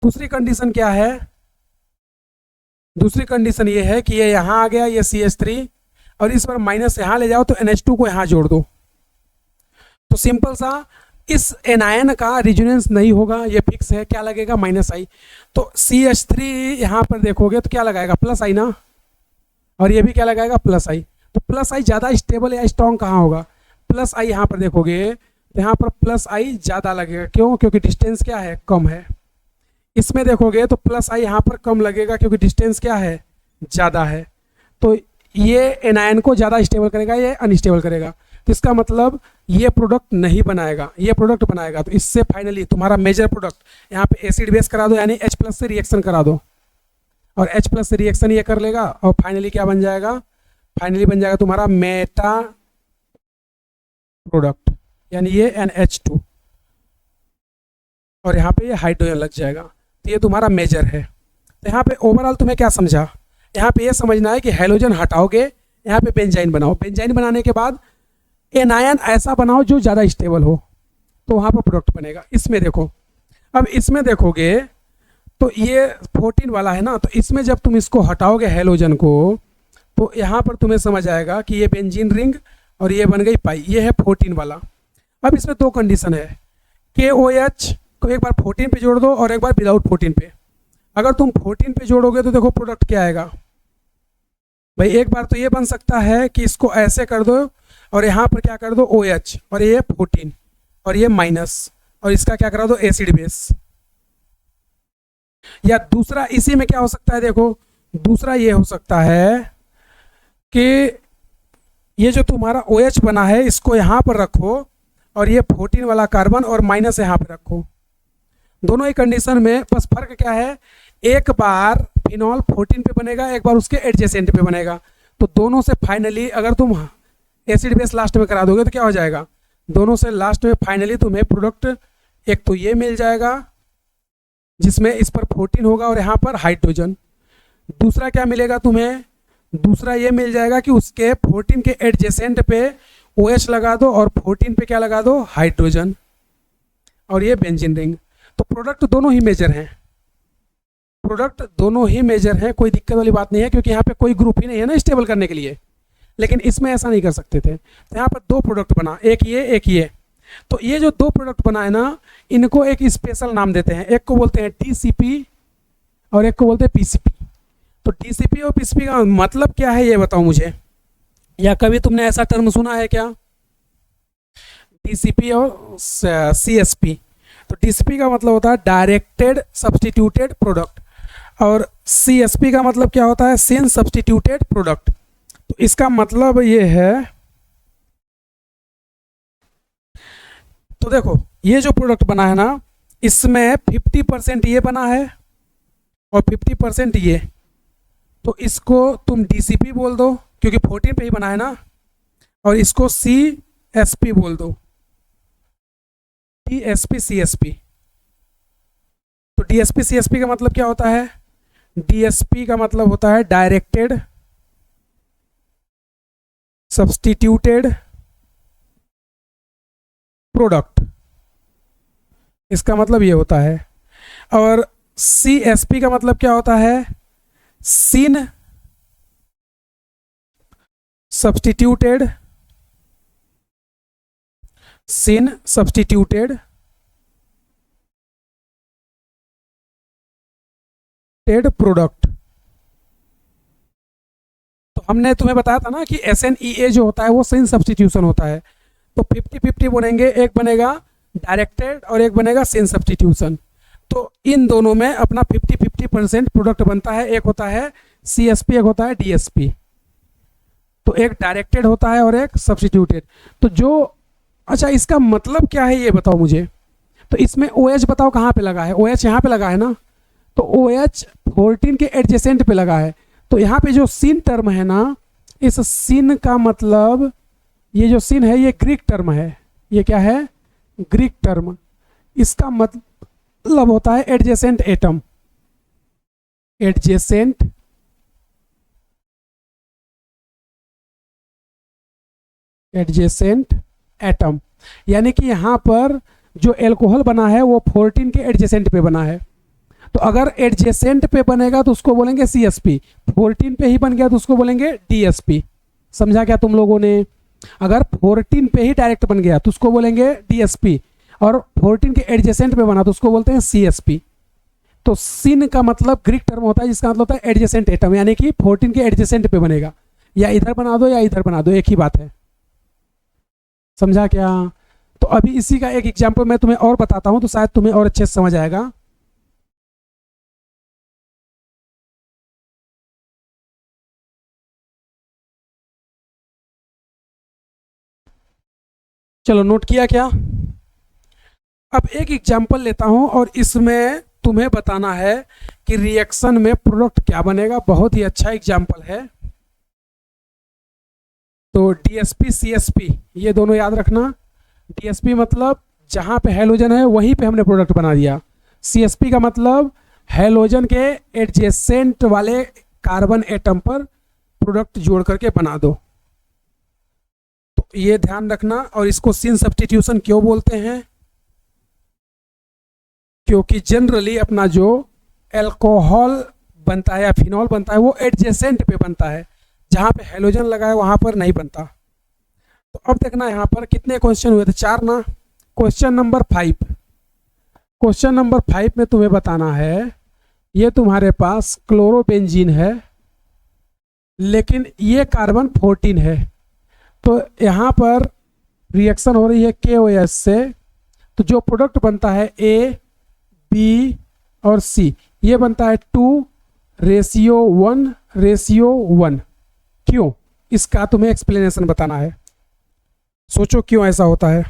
दूसरी कंडीशन क्या है, दूसरी कंडीशन ये है कि ये यहाँ आ गया, ये CH3, और इस पर माइनस यहाँ ले जाओ तो NH2 को यहाँ जोड़ दो, तो सिंपल सा इस एनायन का रिजोनेंस नहीं होगा, ये फिक्स है, क्या लगेगा -I। तो CH3 यहाँ पर देखोगे तो क्या लगाएगा +I ना, और ये भी क्या लगाएगा +I, तो +I ज़्यादा स्टेबल या स्ट्रॉन्ग कहाँ होगा, +I यहाँ पर देखोगे तो यहाँ पर +I ज़्यादा लगेगा, क्यों, क्योंकि डिस्टेंस क्या है कम है। इसमें देखोगे तो +I यहाँ पर कम लगेगा क्योंकि डिस्टेंस क्या है ज़्यादा है, तो ये एनायन को ज़्यादा स्टेबल करेगा, ये अनस्टेबल करेगा, तो इसका मतलब ये प्रोडक्ट नहीं बनाएगा, ये प्रोडक्ट बनाएगा। तो इससे फाइनली तुम्हारा मेजर प्रोडक्ट यहाँ पे एसिड बेस करा दो, यानी H+ से रिएक्शन करा दो, और H+ से रिएक्शन ये कर लेगा, और फाइनली क्या बन जाएगा, फाइनली बन जाएगा तुम्हारा मेटा प्रोडक्ट, यानी ये NH2, और यहाँ पे ये हाइड्रोजन लग जाएगा, तो ये तुम्हारा मेजर है। तो यहाँ पे ओवरऑल तुम्हें क्या समझा, यहाँ पे ये समझना है कि हैलोजन हटाओगे, यहाँ पे बेंजाइन बनाओ, बेंजाइन बनाने के बाद एनायन ऐसा बनाओ जो ज़्यादा स्टेबल हो, तो वहाँ पर प्रोडक्ट बनेगा। इसमें देखो, अब इसमें देखोगे तो ये 14 वाला है ना, तो इसमें जब तुम इसको हटाओगे हैलोजन को, तो यहाँ पर तुम्हें समझ आएगा कि ये बेंजीन रिंग और ये बन गई पाई, ये है 14 वाला। अब इसमें दो कंडीशन है, KOH को एक बार 14 पे जोड़ दो और एक बार विदाउट 14 पे। अगर तुम 14 पे जोड़ोगे तो देखो प्रोडक्ट क्या आएगा भाई, एक बार तो ये बन सकता है कि इसको ऐसे कर दो और यहाँ पर क्या कर दो OH, और ये 14 और ये माइनस, और इसका क्या करा दो एसिड बेस। या दूसरा इसी में क्या हो सकता है, देखो दूसरा ये हो सकता है कि ये जो तुम्हारा OH बना है इसको यहाँ पर रखो, और ये 14 वाला कार्बन और माइनस यहाँ पर रखो। दोनों ही कंडीशन में बस फर्क क्या है, एक बार फिनॉल 14 पे बनेगा, एक बार उसके एडजेसेंट पे बनेगा, तो दोनों से फाइनली अगर तुम एसिड बेस लास्ट में करा दोगे तो क्या हो जाएगा, दोनों से लास्ट में फाइनली तुम्हें प्रोडक्ट एक तो ये मिल जाएगा जिसमें इस पर 14 होगा और यहाँ पर हाइड्रोजन। दूसरा क्या मिलेगा तुम्हें, दूसरा ये मिल जाएगा कि उसके 14 के एडजेसेंट पे OH लगा दो और 14 पे क्या लगा दो हाइड्रोजन, और ये बेंजीन रिंग। तो प्रोडक्ट दोनों ही मेजर हैं, प्रोडक्ट दोनों ही मेजर हैं, कोई दिक्कत वाली बात नहीं है, क्योंकि यहाँ पे कोई ग्रुप ही नहीं है ना स्टेबल करने के लिए। लेकिन इसमें ऐसा नहीं कर सकते थे, तो यहाँ पर दो प्रोडक्ट बना, एक ये एक ये। तो ये जो दो प्रोडक्ट बनाए ना, इनको एक स्पेशल नाम देते हैं, एक को बोलते हैं TCP और एक को बोलते हैं PCP। तो TCP और PCP का मतलब क्या है ये बताओ मुझे, या कभी तुमने ऐसा टर्म सुना है क्या, TCP और CSP। तो TCP का मतलब होता है डायरेक्टेड सब्सटीट्यूटेड प्रोडक्ट, और CSP का मतलब क्या होता है, सेंस सब्सटीट्यूटेड प्रोडक्ट। तो इसका मतलब ये है, तो देखो ये जो प्रोडक्ट बना है ना, इसमें 50% ये बना है और 50% ये, तो इसको तुम DCP बोल दो क्योंकि 14 पे ही बना है ना, और इसको CSP बोल दो, TSP CSP। तो डीएसपी सीएसपी का मतलब क्या होता है? डीएसपी का मतलब होता है डायरेक्टेड सब्स्टिट्यूटेड प्रोडक्ट, इसका मतलब ये होता है। और सीएसपी का मतलब क्या होता है? सिन सब्स्टिट्यूटेड प्रोडक्ट। तो हमने तुम्हें बताया था ना कि SNEA जो होता है वो सिन सब्स्टिट्यूशन होता है। तो 50-50 बनेंगे, एक बनेगा डायरेक्टेड और एक बनेगा सिन सब्स्टिट्यूशन। तो इन दोनों में अपना 50-50% प्रोडक्ट बनता है। एक होता है CSP, एक होता है DSP। तो एक डायरेक्टेड होता है और एक सब्स्टिट्यूटेड। तो जो अच्छा, इसका मतलब क्या है ये बताओ मुझे। तो इसमें OH बताओ कहाँ पे लगा है? OH यहाँ पे लगा है ना, तो OH 14 के एडजेसेंट पे लगा है। तो यहाँ पे जो सिन टर्म है ना, इस सिन का मतलब, ये जो सिन है ये ग्रीक टर्म है। ये क्या है? Greek term. इसका मतलब होता है एडजेसेंट एटम, एडजेसेंट एटम। यानी कि यहाँ पर जो एल्कोहल बना है वो 14 के एडजेसेंट पे बना है। तो अगर एडजेसेंट पे बनेगा तो उसको बोलेंगे CSP, 14 पे ही बन गया तो उसको बोलेंगे DSP। समझा क्या तुम लोगों ने? अगर 14 पे ही डायरेक्ट बन गया तो उसको बोलेंगे DSP, और 14 के एडजेसेंट पे बना तो उसको बोलते हैं CSP। तो सिन का मतलब ग्रीक टर्म होता है जिसका मतलब होता है एडजेसेंट एटम, यानी कि 14 के एडजेसेंट पे बनेगा। या इधर बना दो या इधर बना दो, एक ही बात है। समझा क्या? तो अभी इसी का एक एग्जाम्पल मैं तुम्हें और बताता हूं तो शायद तुम्हें और अच्छे से समझ आएगा। चलो, नोट किया क्या? अब एक एग्जाम्पल लेता हूं और इसमें तुम्हें बताना है कि रिएक्शन में प्रोडक्ट क्या बनेगा। बहुत ही अच्छा एग्जाम्पल है। तो DSP CSP ये दोनों याद रखना। DSP मतलब जहां पे हैलोजन है वहीं पे हमने प्रोडक्ट बना दिया। CSP का मतलब हैलोजन के एडजेसेंट वाले कार्बन एटम पर प्रोडक्ट जोड़ करके बना दो। तो ये ध्यान रखना। और इसको सिन सब्स्टिट्यूशन क्यों बोलते हैं? क्योंकि जनरली अपना जो एल्कोहल बनता है या फिनॉल बनता है वो एडजेसेंट पे बनता है, जहां पे हैलोजन लगा है वहां पर नहीं बनता। तो अब देखना यहाँ पर कितने क्वेश्चन हुए थे? 4 ना। क्वेश्चन नंबर 5, क्वेश्चन नंबर 5 में तुम्हें बताना है, ये तुम्हारे पास क्लोरोबेंजीन है लेकिन ये कार्बन 14 है। तो यहाँ पर रिएक्शन हो रही है KOH से, तो जो प्रोडक्ट बनता है A, B और C, ये बनता है 2:1:1। क्यों? इसका तुम्हें एक्सप्लेनेशन बताना है। सोचो क्यों ऐसा होता है।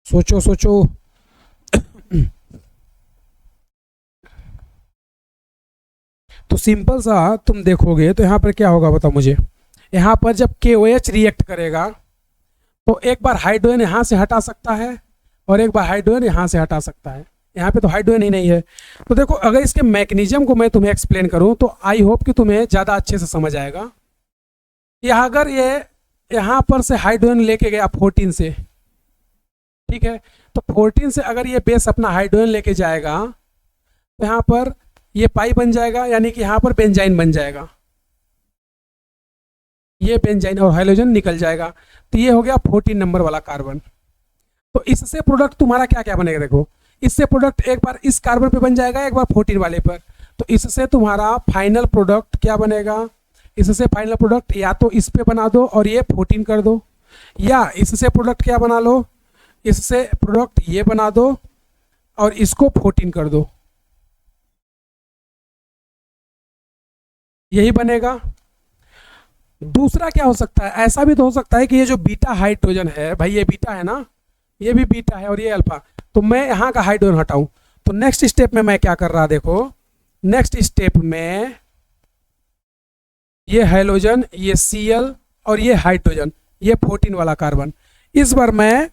सोचो सोचो। तो सिंपल सा तुम देखोगे तो यहाँ पर क्या होगा बताओ मुझे। यहाँ पर जब KOH रिएक्ट करेगा तो एक बार हाइड्रोजन यहाँ से हटा सकता है और एक बार हाइड्रोजन यहाँ से हटा सकता है। यहाँ पे तो हाइड्रोजन ही नहीं है। तो देखो, अगर इसके मैकेनिज्म को मैं तुम्हें एक्सप्लेन करूँ तो आई होप कि तुम्हें ज़्यादा अच्छे से समझ आएगा। यहाँ अगर ये यहाँ पर से हाइड्रोजन लेके गया 14 से, ठीक है, तो 14 से अगर ये बेस अपना हाइड्रोजन लेके जाएगा तो यहाँ पर ये पाई बन जाएगा, यानी कि यहाँ पर बेंजाइन बन जाएगा। ये बेंजाइन और हाइड्रोजन निकल जाएगा। तो ये हो गया 14 नंबर वाला कार्बन। तो इससे प्रोडक्ट तुम्हारा क्या क्या बनेगा? देखो, इससे प्रोडक्ट एक बार इस कार्बन पे बन जाएगा, एक बार 14 वाले पर। तो इससे तुम्हारा फाइनल प्रोडक्ट क्या बनेगा? इससे फाइनल प्रोडक्ट या तो इस पे बना दो और ये 14 कर दो, या इससे प्रोडक्ट क्या बना लो, इससे प्रोडक्ट ये बना दो और इसको 14 कर दो, यही बनेगा। दूसरा क्या हो सकता है? ऐसा भी तो हो सकता है कि ये जो बीटा हाइड्रोजन है, भाई ये बीटा है ना, ये भी बीटा है और ये अल्फा, तो मैं यहाँ का हाइड्रोजन हटाऊं। तो नेक्स्ट स्टेप में मैं क्या कर रहा, देखो नेक्स्ट स्टेप में ये हाइड्रोजन, ये Cl और ये हाइड्रोजन, ये 14 वाला कार्बन, इस बार मैं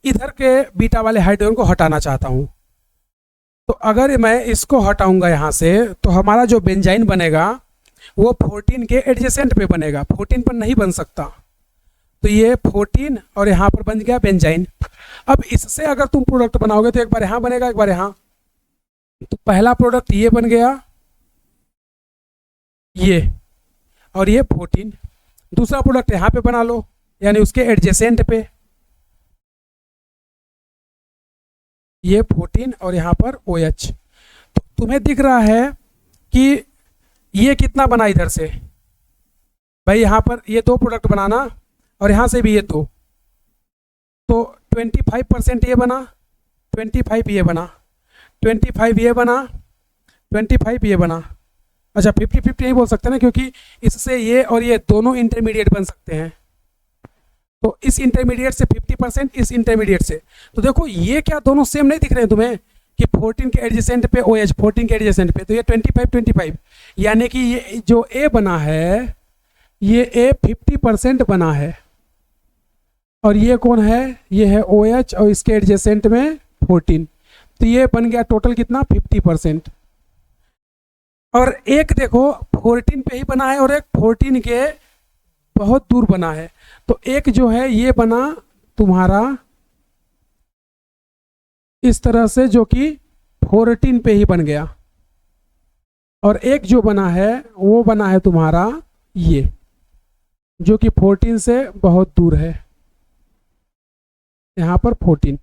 इधर के बीटा वाले हाइड्रोजन को हटाना चाहता हूँ। तो अगर मैं इसको हटाऊंगा यहाँ से तो हमारा जो बेंजाइन बनेगा वो 14 के एडजेसेंट पे बनेगा, 14 पर नहीं बन सकता। तो ये 14 और यहाँ पर बन गया बेंजाइन। अब इससे अगर तुम प्रोडक्ट बनाओगे तो एक बार यहाँ बनेगा, एक बार यहाँ। तो पहला प्रोडक्ट ये बन गया, ये, और ये 14। दूसरा प्रोडक्ट यहाँ पे बना लो, यानी उसके एडजेसेंट पे, ये 14 और यहाँ पर OH। तो तुम्हें दिख रहा है कि ये कितना बना इधर से भाई, यहाँ पर ये 2 प्रोडक्ट बनाना और यहाँ से भी ये 2, तो 25% ये बना, 25 ये बना, 25 ये बना, 25 ये बना। अच्छा 50-50 नहीं बोल सकते ना, क्योंकि इससे ये और ये दोनों इंटरमीडिएट बन सकते हैं। तो इस इंटरमीडिएट से 50%, इस इंटरमीडिएट से, तो देखो ये क्या दोनों सेम नहीं दिख रहे हैं तुम्हें कि 14 के एडजेसेंट पे OH, 14 के एडजेसेंट पे, तो ये 25-25, यानी कि ये जो A बना है ये A 50% बना है, और ये कौन है, ये है OH और इसके एडजेसेंट में 14। तो ये बन गया टोटल कितना, 50%। और एक देखो 14 पे ही बना है और एक 14 के बहुत दूर बना है। तो एक जो है ये बना तुम्हारा इस तरह से, जो कि 14 पे ही बन गया, और एक जो बना है वो बना है तुम्हारा ये, जो कि 14 से बहुत दूर है, यहाँ पर 14।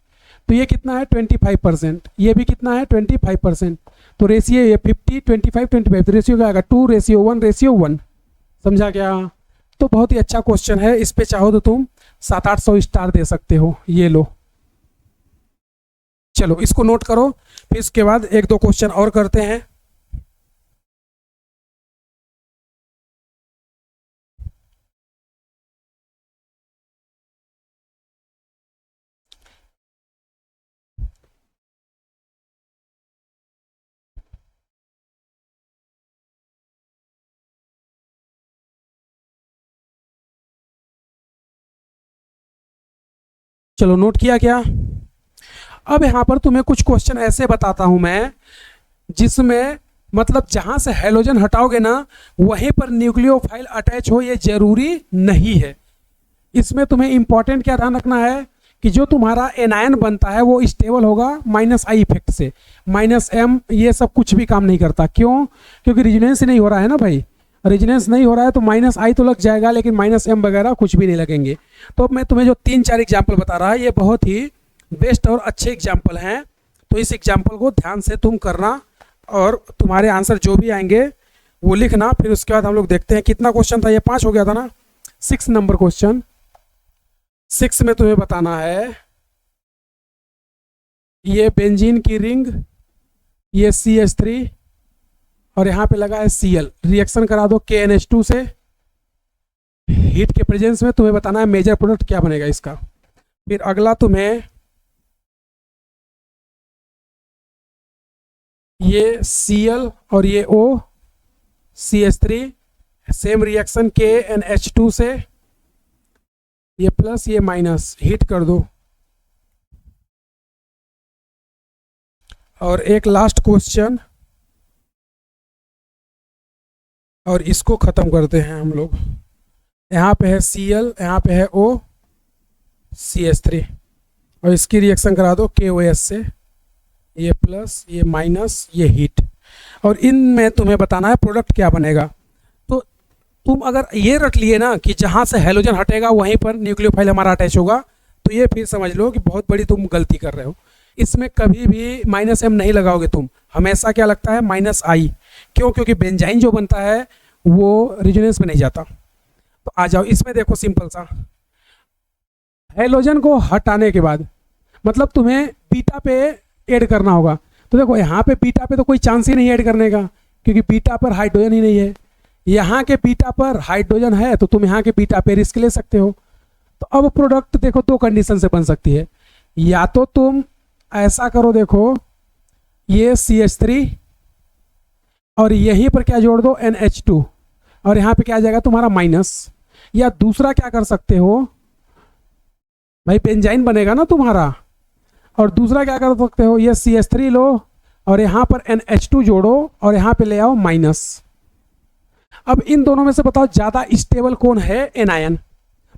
तो ये कितना है, 25%, ये भी कितना है, 25%। तो रेशियो ये 50, 25, 25, तो रेशियो क्या आएगा, 2:1:1। समझा क्या? तो बहुत ही अच्छा क्वेश्चन है, इस पे चाहो तो तुम 700-800 स्टार दे सकते हो। ये लो, चलो इसको नोट करो, फिर इसके बाद 1-2 क्वेश्चन और करते हैं। चलो नोट किया क्या? अब यहाँ पर तुम्हें कुछ क्वेश्चन ऐसे बताता हूं मैं, जिसमें मतलब जहां से हैलोजन हटाओगे ना वहीं पर न्यूक्लियोफाइल अटैच हो, ये जरूरी नहीं है। इसमें तुम्हें इंपॉर्टेंट क्या ध्यान रखना है कि जो तुम्हारा एनायन बनता है वो स्टेबल होगा -I इफेक्ट से, -M ये सब कुछ भी काम नहीं करता। क्यों? क्योंकि रिजोनेंस नहीं हो रहा है ना भाई, रेजिनेंस नहीं हो रहा है तो -I तो लग जाएगा, लेकिन -M वगैरह कुछ भी नहीं लगेंगे। तो अब मैं तुम्हें जो 3-4 एग्जाम्पल बता रहा है ये बहुत ही बेस्ट और अच्छे एग्जाम्पल हैं। तो इस एग्जाम्पल को ध्यान से तुम करना और तुम्हारे आंसर जो भी आएंगे वो लिखना। फिर उसके बाद हम लोग देखते हैं कितना क्वेश्चन था, ये 5 हो गया था ना। 6 नंबर क्वेश्चन, 6 में तुम्हें बताना है ये बेंजीन की रिंग, ये CH3 और यहाँ पे लगा है Cl, रिएक्शन करा दो KNH2 से। हीट के प्रेजेंस में तुम्हें बताना है मेजर प्रोडक्ट क्या बनेगा इसका। फिर अगला तुम्हें ये Cl और ये O, CH3 same reaction KNH2 से, ये प्लस ये माइनस, हीट कर दो। और एक लास्ट क्वेश्चन और इसको खत्म करते हैं हम लोग। यहाँ पे है Cl, यहाँ पे है O, CH3 और इसकी रिएक्शन करा दो KOH से, ये प्लस ये माइनस ये हीट। और इनमें तुम्हें बताना है प्रोडक्ट क्या बनेगा। तो तुम अगर ये रट लिए ना कि जहाँ से हैलोजन हटेगा वहीं पर न्यूक्लियोफाइल हमारा अटैच होगा, तो ये फिर समझ लो कि बहुत बड़ी तुम गलती कर रहे हो। इसमें कभी भी -M नहीं लगाओगे तुम, हमेशा क्या लगता है -I। क्यों? क्योंकि बेंजाइन जो बनता है वो रेजोनेंस में नहीं जाता। तो आ जाओ इसमें देखो, सिंपल सा हैलोजन को हटाने के बाद मतलब तुम्हें बीटा पे ऐड करना होगा। तो देखो यहाँ पे बीटा पे तो कोई चांस ही नहीं ऐड करने का, क्योंकि बीटा पर हाइड्रोजन ही नहीं है। यहाँ के बीटा पर हाइड्रोजन है तो तुम यहाँ के बीटा पे रिस्क ले सकते हो। तो अब प्रोडक्ट देखो 2 कंडीशन से बन सकती है, या तो तुम ऐसा करो, देखो ये CH3 और यहीं पर क्या जोड़ दो NH2 और यहाँ पे क्या आ जाएगा तुम्हारा माइनस। या दूसरा क्या कर सकते हो, भाई बेंजाइन बनेगा ना तुम्हारा। और दूसरा क्या कर सकते हो, ये CH3 लो और यहाँ पर NH2 जोड़ो और यहाँ पे ले आओ माइनस। अब इन दोनों में से बताओ ज़्यादा स्टेबल कौन है, एनायन।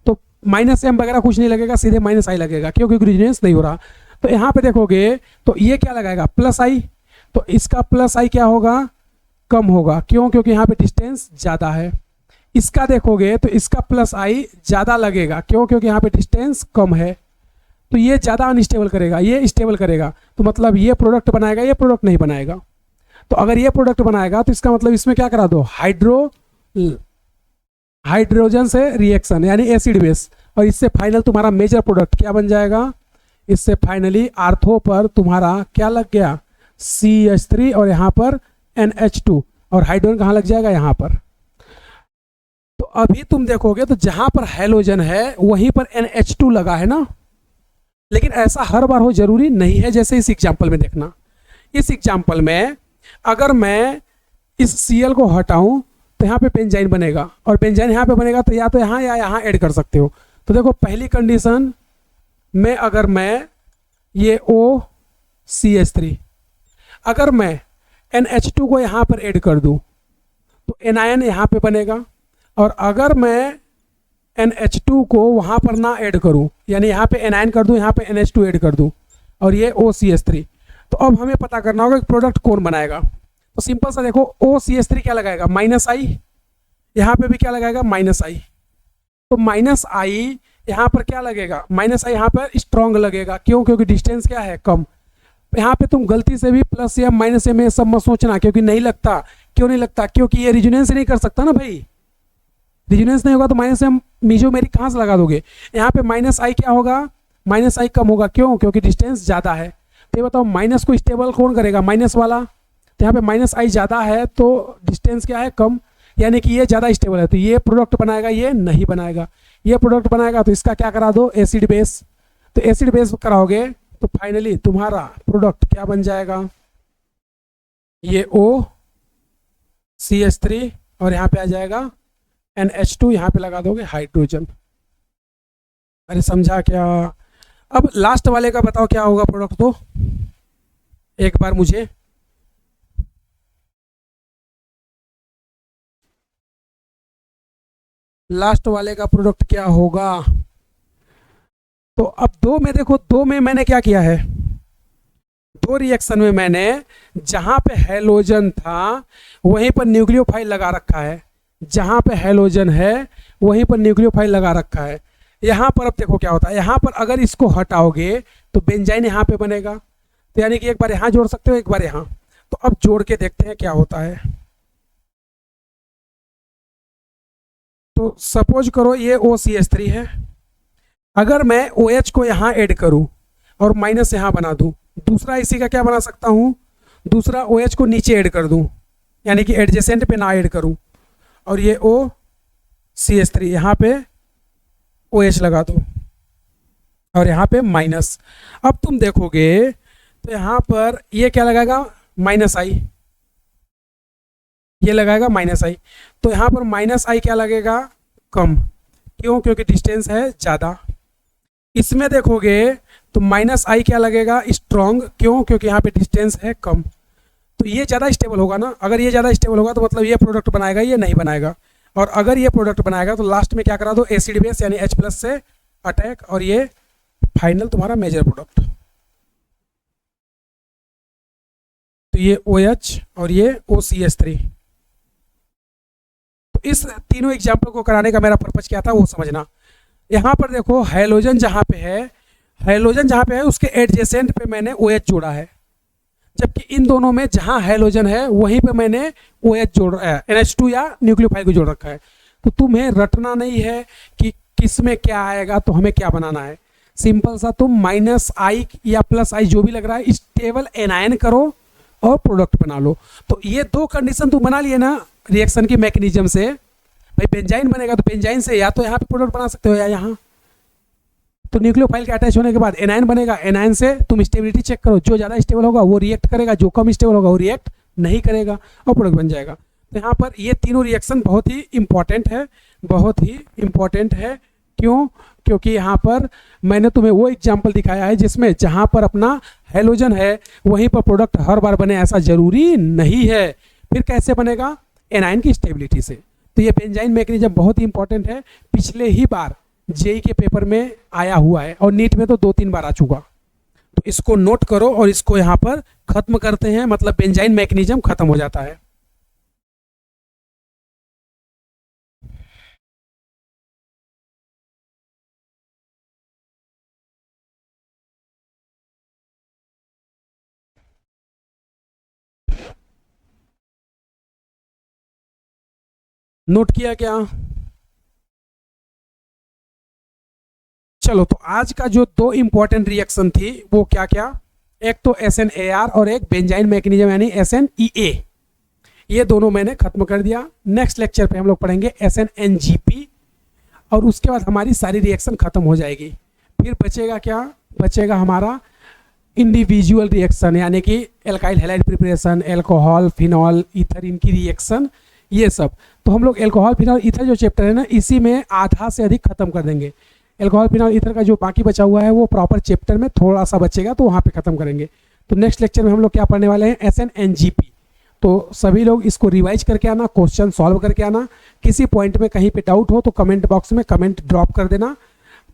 तो -M वगैरह कुछ नहीं लगेगा, सीधे -I लगेगा, क्योंकि रेजोनेंस नहीं हो रहा। तो यहाँ पे देखोगे तो ये क्या लगाएगा, +I। तो इसका +I क्या होगा, कम होगा। क्यों, क्योंकि यहाँ पे डिस्टेंस ज़्यादा है। इसका देखोगे तो इसका +I ज़्यादा लगेगा। क्यों, क्योंकि यहाँ पे डिस्टेंस कम है। तो ये ज़्यादा अनस्टेबल करेगा, ये स्टेबल करेगा। तो मतलब ये प्रोडक्ट बनाएगा, ये प्रोडक्ट नहीं बनाएगा। तो अगर ये प्रोडक्ट बनाएगा तो इसका मतलब इसमें क्या करा दो, हाइड्रोजन से रिएक्शन, यानी एसिड बेस। और इससे फाइनल तुम्हारा मेजर प्रोडक्ट क्या बन जाएगा, इससे फाइनली आर्थो पर तुम्हारा क्या लग गया, CH3 और यहाँ पर NH2, और हाइड्रोजन कहाँ लग जाएगा, यहाँ पर। तो अभी तुम देखोगे तो जहां पर हैलोजन है वहीं पर NH2 लगा है ना। लेकिन ऐसा हर बार हो जरूरी नहीं है। जैसे इस एग्जाम्पल में देखना, इस एग्जाम्पल में अगर मैं इस Cl को हटाऊं तो यहाँ पे बेंजाइन बनेगा, और बेंजाइन यहाँ पे बनेगा तो यहाँ या यहाँ ऐड कर सकते हो। तो देखो पहली कंडीशन में अगर मैं ये OCH3, अगर मैं NH2 को यहाँ पर ऐड कर दूं तो एनायन यहाँ पे बनेगा। और अगर मैं NH2 को वहाँ पर ना ऐड करूँ, यानी यहाँ पे एनायन कर दूँ, यहाँ पे NH2 ऐड कर दूँ, और ये OCH3, तो अब हमें पता करना होगा कि प्रोडक्ट कौन बनाएगा। तो सिंपल सा देखो, OCH3 क्या लगाएगा, -I, यहाँ पे भी क्या लगाएगा, -I। तो -I यहाँ पर क्या लगेगा, -I यहाँ पर स्ट्रॉन्ग लगेगा। क्यों, क्योंकि डिस्टेंस क्या है, कम। यहाँ पे तुम गलती से भी +M -M ये सब मत सोचना, क्योंकि नहीं लगता। क्यों नहीं लगता, क्योंकि ये रिजोनेंस नहीं कर सकता ना भाई। रिजोनेंस नहीं होगा तो -M मीजोमेरिक कहाँ से लगा दोगे। यहाँ पे -I क्या होगा, -I कम होगा। क्यों, क्योंकि डिस्टेंस ज़्यादा है। तो ये बताओ माइनस को स्टेबल कौन करेगा, माइनस वाला। तो यहाँ पे -I ज़्यादा है तो डिस्टेंस क्या है, कम, यानी कि ये ज़्यादा स्टेबल है। तो ये प्रोडक्ट बनाएगा, ये नहीं बनाएगा। ये प्रोडक्ट बनाएगा तो इसका क्या करा दो, एसिड बेस। तो एसिड बेस कराओगे तो फाइनली तुम्हारा प्रोडक्ट क्या बन जाएगा, ये OCH3 और यहाँ पे आ जाएगा NH2, यहाँ पे लगा दोगे हाइड्रोजन। अरे समझा क्या। अब लास्ट वाले का बताओ क्या होगा प्रोडक्ट, तो एक बार मुझे लास्ट वाले का प्रोडक्ट क्या होगा। तो अब दो में देखो, दो में मैंने क्या किया है, दो रिएक्शन में मैंने जहां पे हैलोजन था वहीं पर न्यूक्लियोफाइल लगा रखा है। जहां पे हैलोजन है वहीं पर न्यूक्लियोफाइल लगा रखा है। यहाँ पर अब देखो क्या होता है, यहाँ पर अगर इसको हटाओगे तो बेंजाइन यहाँ पे बनेगा। तो यानी कि एक बार यहाँ जोड़ सकते हो, एक बार यहाँ। तो अब जोड़ के देखते हैं क्या होता है। तो सपोज करो ये OCH3 है। अगर मैं OH को यहाँ ऐड करूँ और माइनस यहाँ बना दूँ, दूसरा इसी का क्या बना सकता हूँ, दूसरा OH को नीचे ऐड कर दूँ, यानी कि एडजेसेंट पे ना ऐड करूँ, और ये OCH3 यहाँ पे OH लगा दो और यहाँ पे माइनस। अब तुम देखोगे तो यहाँ पर ये क्या लगाएगा, -I, ये लगाएगा -I। तो यहाँ पर -I क्या लगेगा, कम। क्यों, क्योंकि डिस्टेंस है ज़्यादा। इसमें देखोगे तो -I क्या लगेगा, स्ट्रॉन्ग। क्यों, क्योंकि यहाँ पे डिस्टेंस है कम। तो ये ज़्यादा स्टेबल होगा ना। अगर ये ज़्यादा स्टेबल होगा तो मतलब ये प्रोडक्ट बनाएगा, ये नहीं बनाएगा। और अगर ये प्रोडक्ट बनाएगा तो लास्ट में क्या करा दो, एसिड बेस यानी H+ से अटैक, और ये फाइनल तुम्हारा मेजर प्रोडक्ट। तो ये OH और ये OCH3। तो इस तीनों एग्जाम्पल को कराने का मेरा पर्पज क्या था वो समझना। यहाँ पर देखो हैलोजन जहाँ पे है, हैलोजन जहाँ पे है उसके एडजेसेंट पे मैंने OH जोड़ा है, जबकि इन दोनों में जहाँ हैलोजन है वहीं पे मैंने OH जोड़ NH2 या न्यूक्लियोफाइल को जोड़ रखा है। तो तुम्हें रटना नहीं है कि किस में क्या आएगा तो हमें क्या बनाना है। सिंपल सा तुम -I या +I जो भी लग रहा है स्टेबल एनायन करो और प्रोडक्ट बना लो। तो ये दो कंडीशन तुम बना लिए ना रिएक्शन की मैकेनिज्म से। भाई बेंजाइन बनेगा तो बेंजाइन से या तो यहाँ पे प्रोडक्ट बना सकते हो या यहाँ। तो न्यूक्लियोफाइल के अटैच होने के बाद एनायन बनेगा, एनायन से तुम स्टेबिलिटी चेक करो, जो ज़्यादा स्टेबल होगा वो रिएक्ट करेगा, जो कम स्टेबल होगा वो रिएक्ट नहीं करेगा और प्रोडक्ट बन जाएगा। तो यहाँ पर ये तीनों रिएक्शन बहुत ही इंपॉर्टेंट है, बहुत ही इंपॉर्टेंट है क्यों? क्योंकि यहाँ पर मैंने तुम्हें वो एग्जाम्पल दिखाया है जिसमें जहाँ पर अपना हेलोजन है वहीं पर प्रोडक्ट हर बार बने, ऐसा जरूरी नहीं है। फिर कैसे बनेगा? एनायन की स्टेबिलिटी से। तो ये बेंजाइन मैकेनिज्म बहुत ही इंपॉर्टेंट है, पिछले ही बार जेई के पेपर में आया हुआ है और नीट में तो 2-3 बार आ चुका। तो इसको नोट करो और इसको यहाँ पर खत्म करते हैं, मतलब बेंजाइन मैकेनिज्म खत्म हो जाता है। नोट किया क्या? चलो, तो आज का जो 2 इंपॉर्टेंट रिएक्शन थी वो क्या क्या? एक तो SNAR और एक बेंजाइन मैकेनिज्म यानी SNEA, ये दोनों मैंने खत्म कर दिया। नेक्स्ट लेक्चर पे हम लोग पढ़ेंगे SNNGP और उसके बाद हमारी सारी रिएक्शन खत्म हो जाएगी। फिर बचेगा क्या? बचेगा हमारा इंडिविजुअल रिएक्शन, यानी कि alkyl halide preparation, alcohol, phenol, ether, इनकी रिएक्शन, ये सब। तो हम लोग एल्कोहल, फिनॉल, ईथर जो चैप्टर है ना, इसी में आधा से अधिक खत्म कर देंगे। एल्कोहल, फिनॉल, ईथर का जो बाकी बचा हुआ है वो प्रॉपर चैप्टर में थोड़ा सा बचेगा, तो वहाँ पे खत्म करेंगे। तो नेक्स्ट लेक्चर में हम लोग क्या पढ़ने वाले हैं? SNNGP। तो सभी लोग इसको रिवाइज करके आना, क्वेश्चन सॉल्व करके आना। किसी पॉइंट में कहीं पे डाउट हो तो कमेंट बॉक्स में कमेंट ड्रॉप कर देना,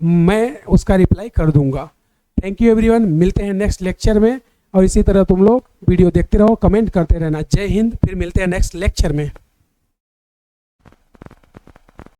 मैं उसका रिप्लाई कर दूंगा। थैंक यू एवरीवन, मिलते हैं नेक्स्ट लेक्चर में। और इसी तरह तुम लोग वीडियो देखते रहो, कमेंट करते रहना। जय हिंद, फिर मिलते हैं नेक्स्ट लेक्चर में।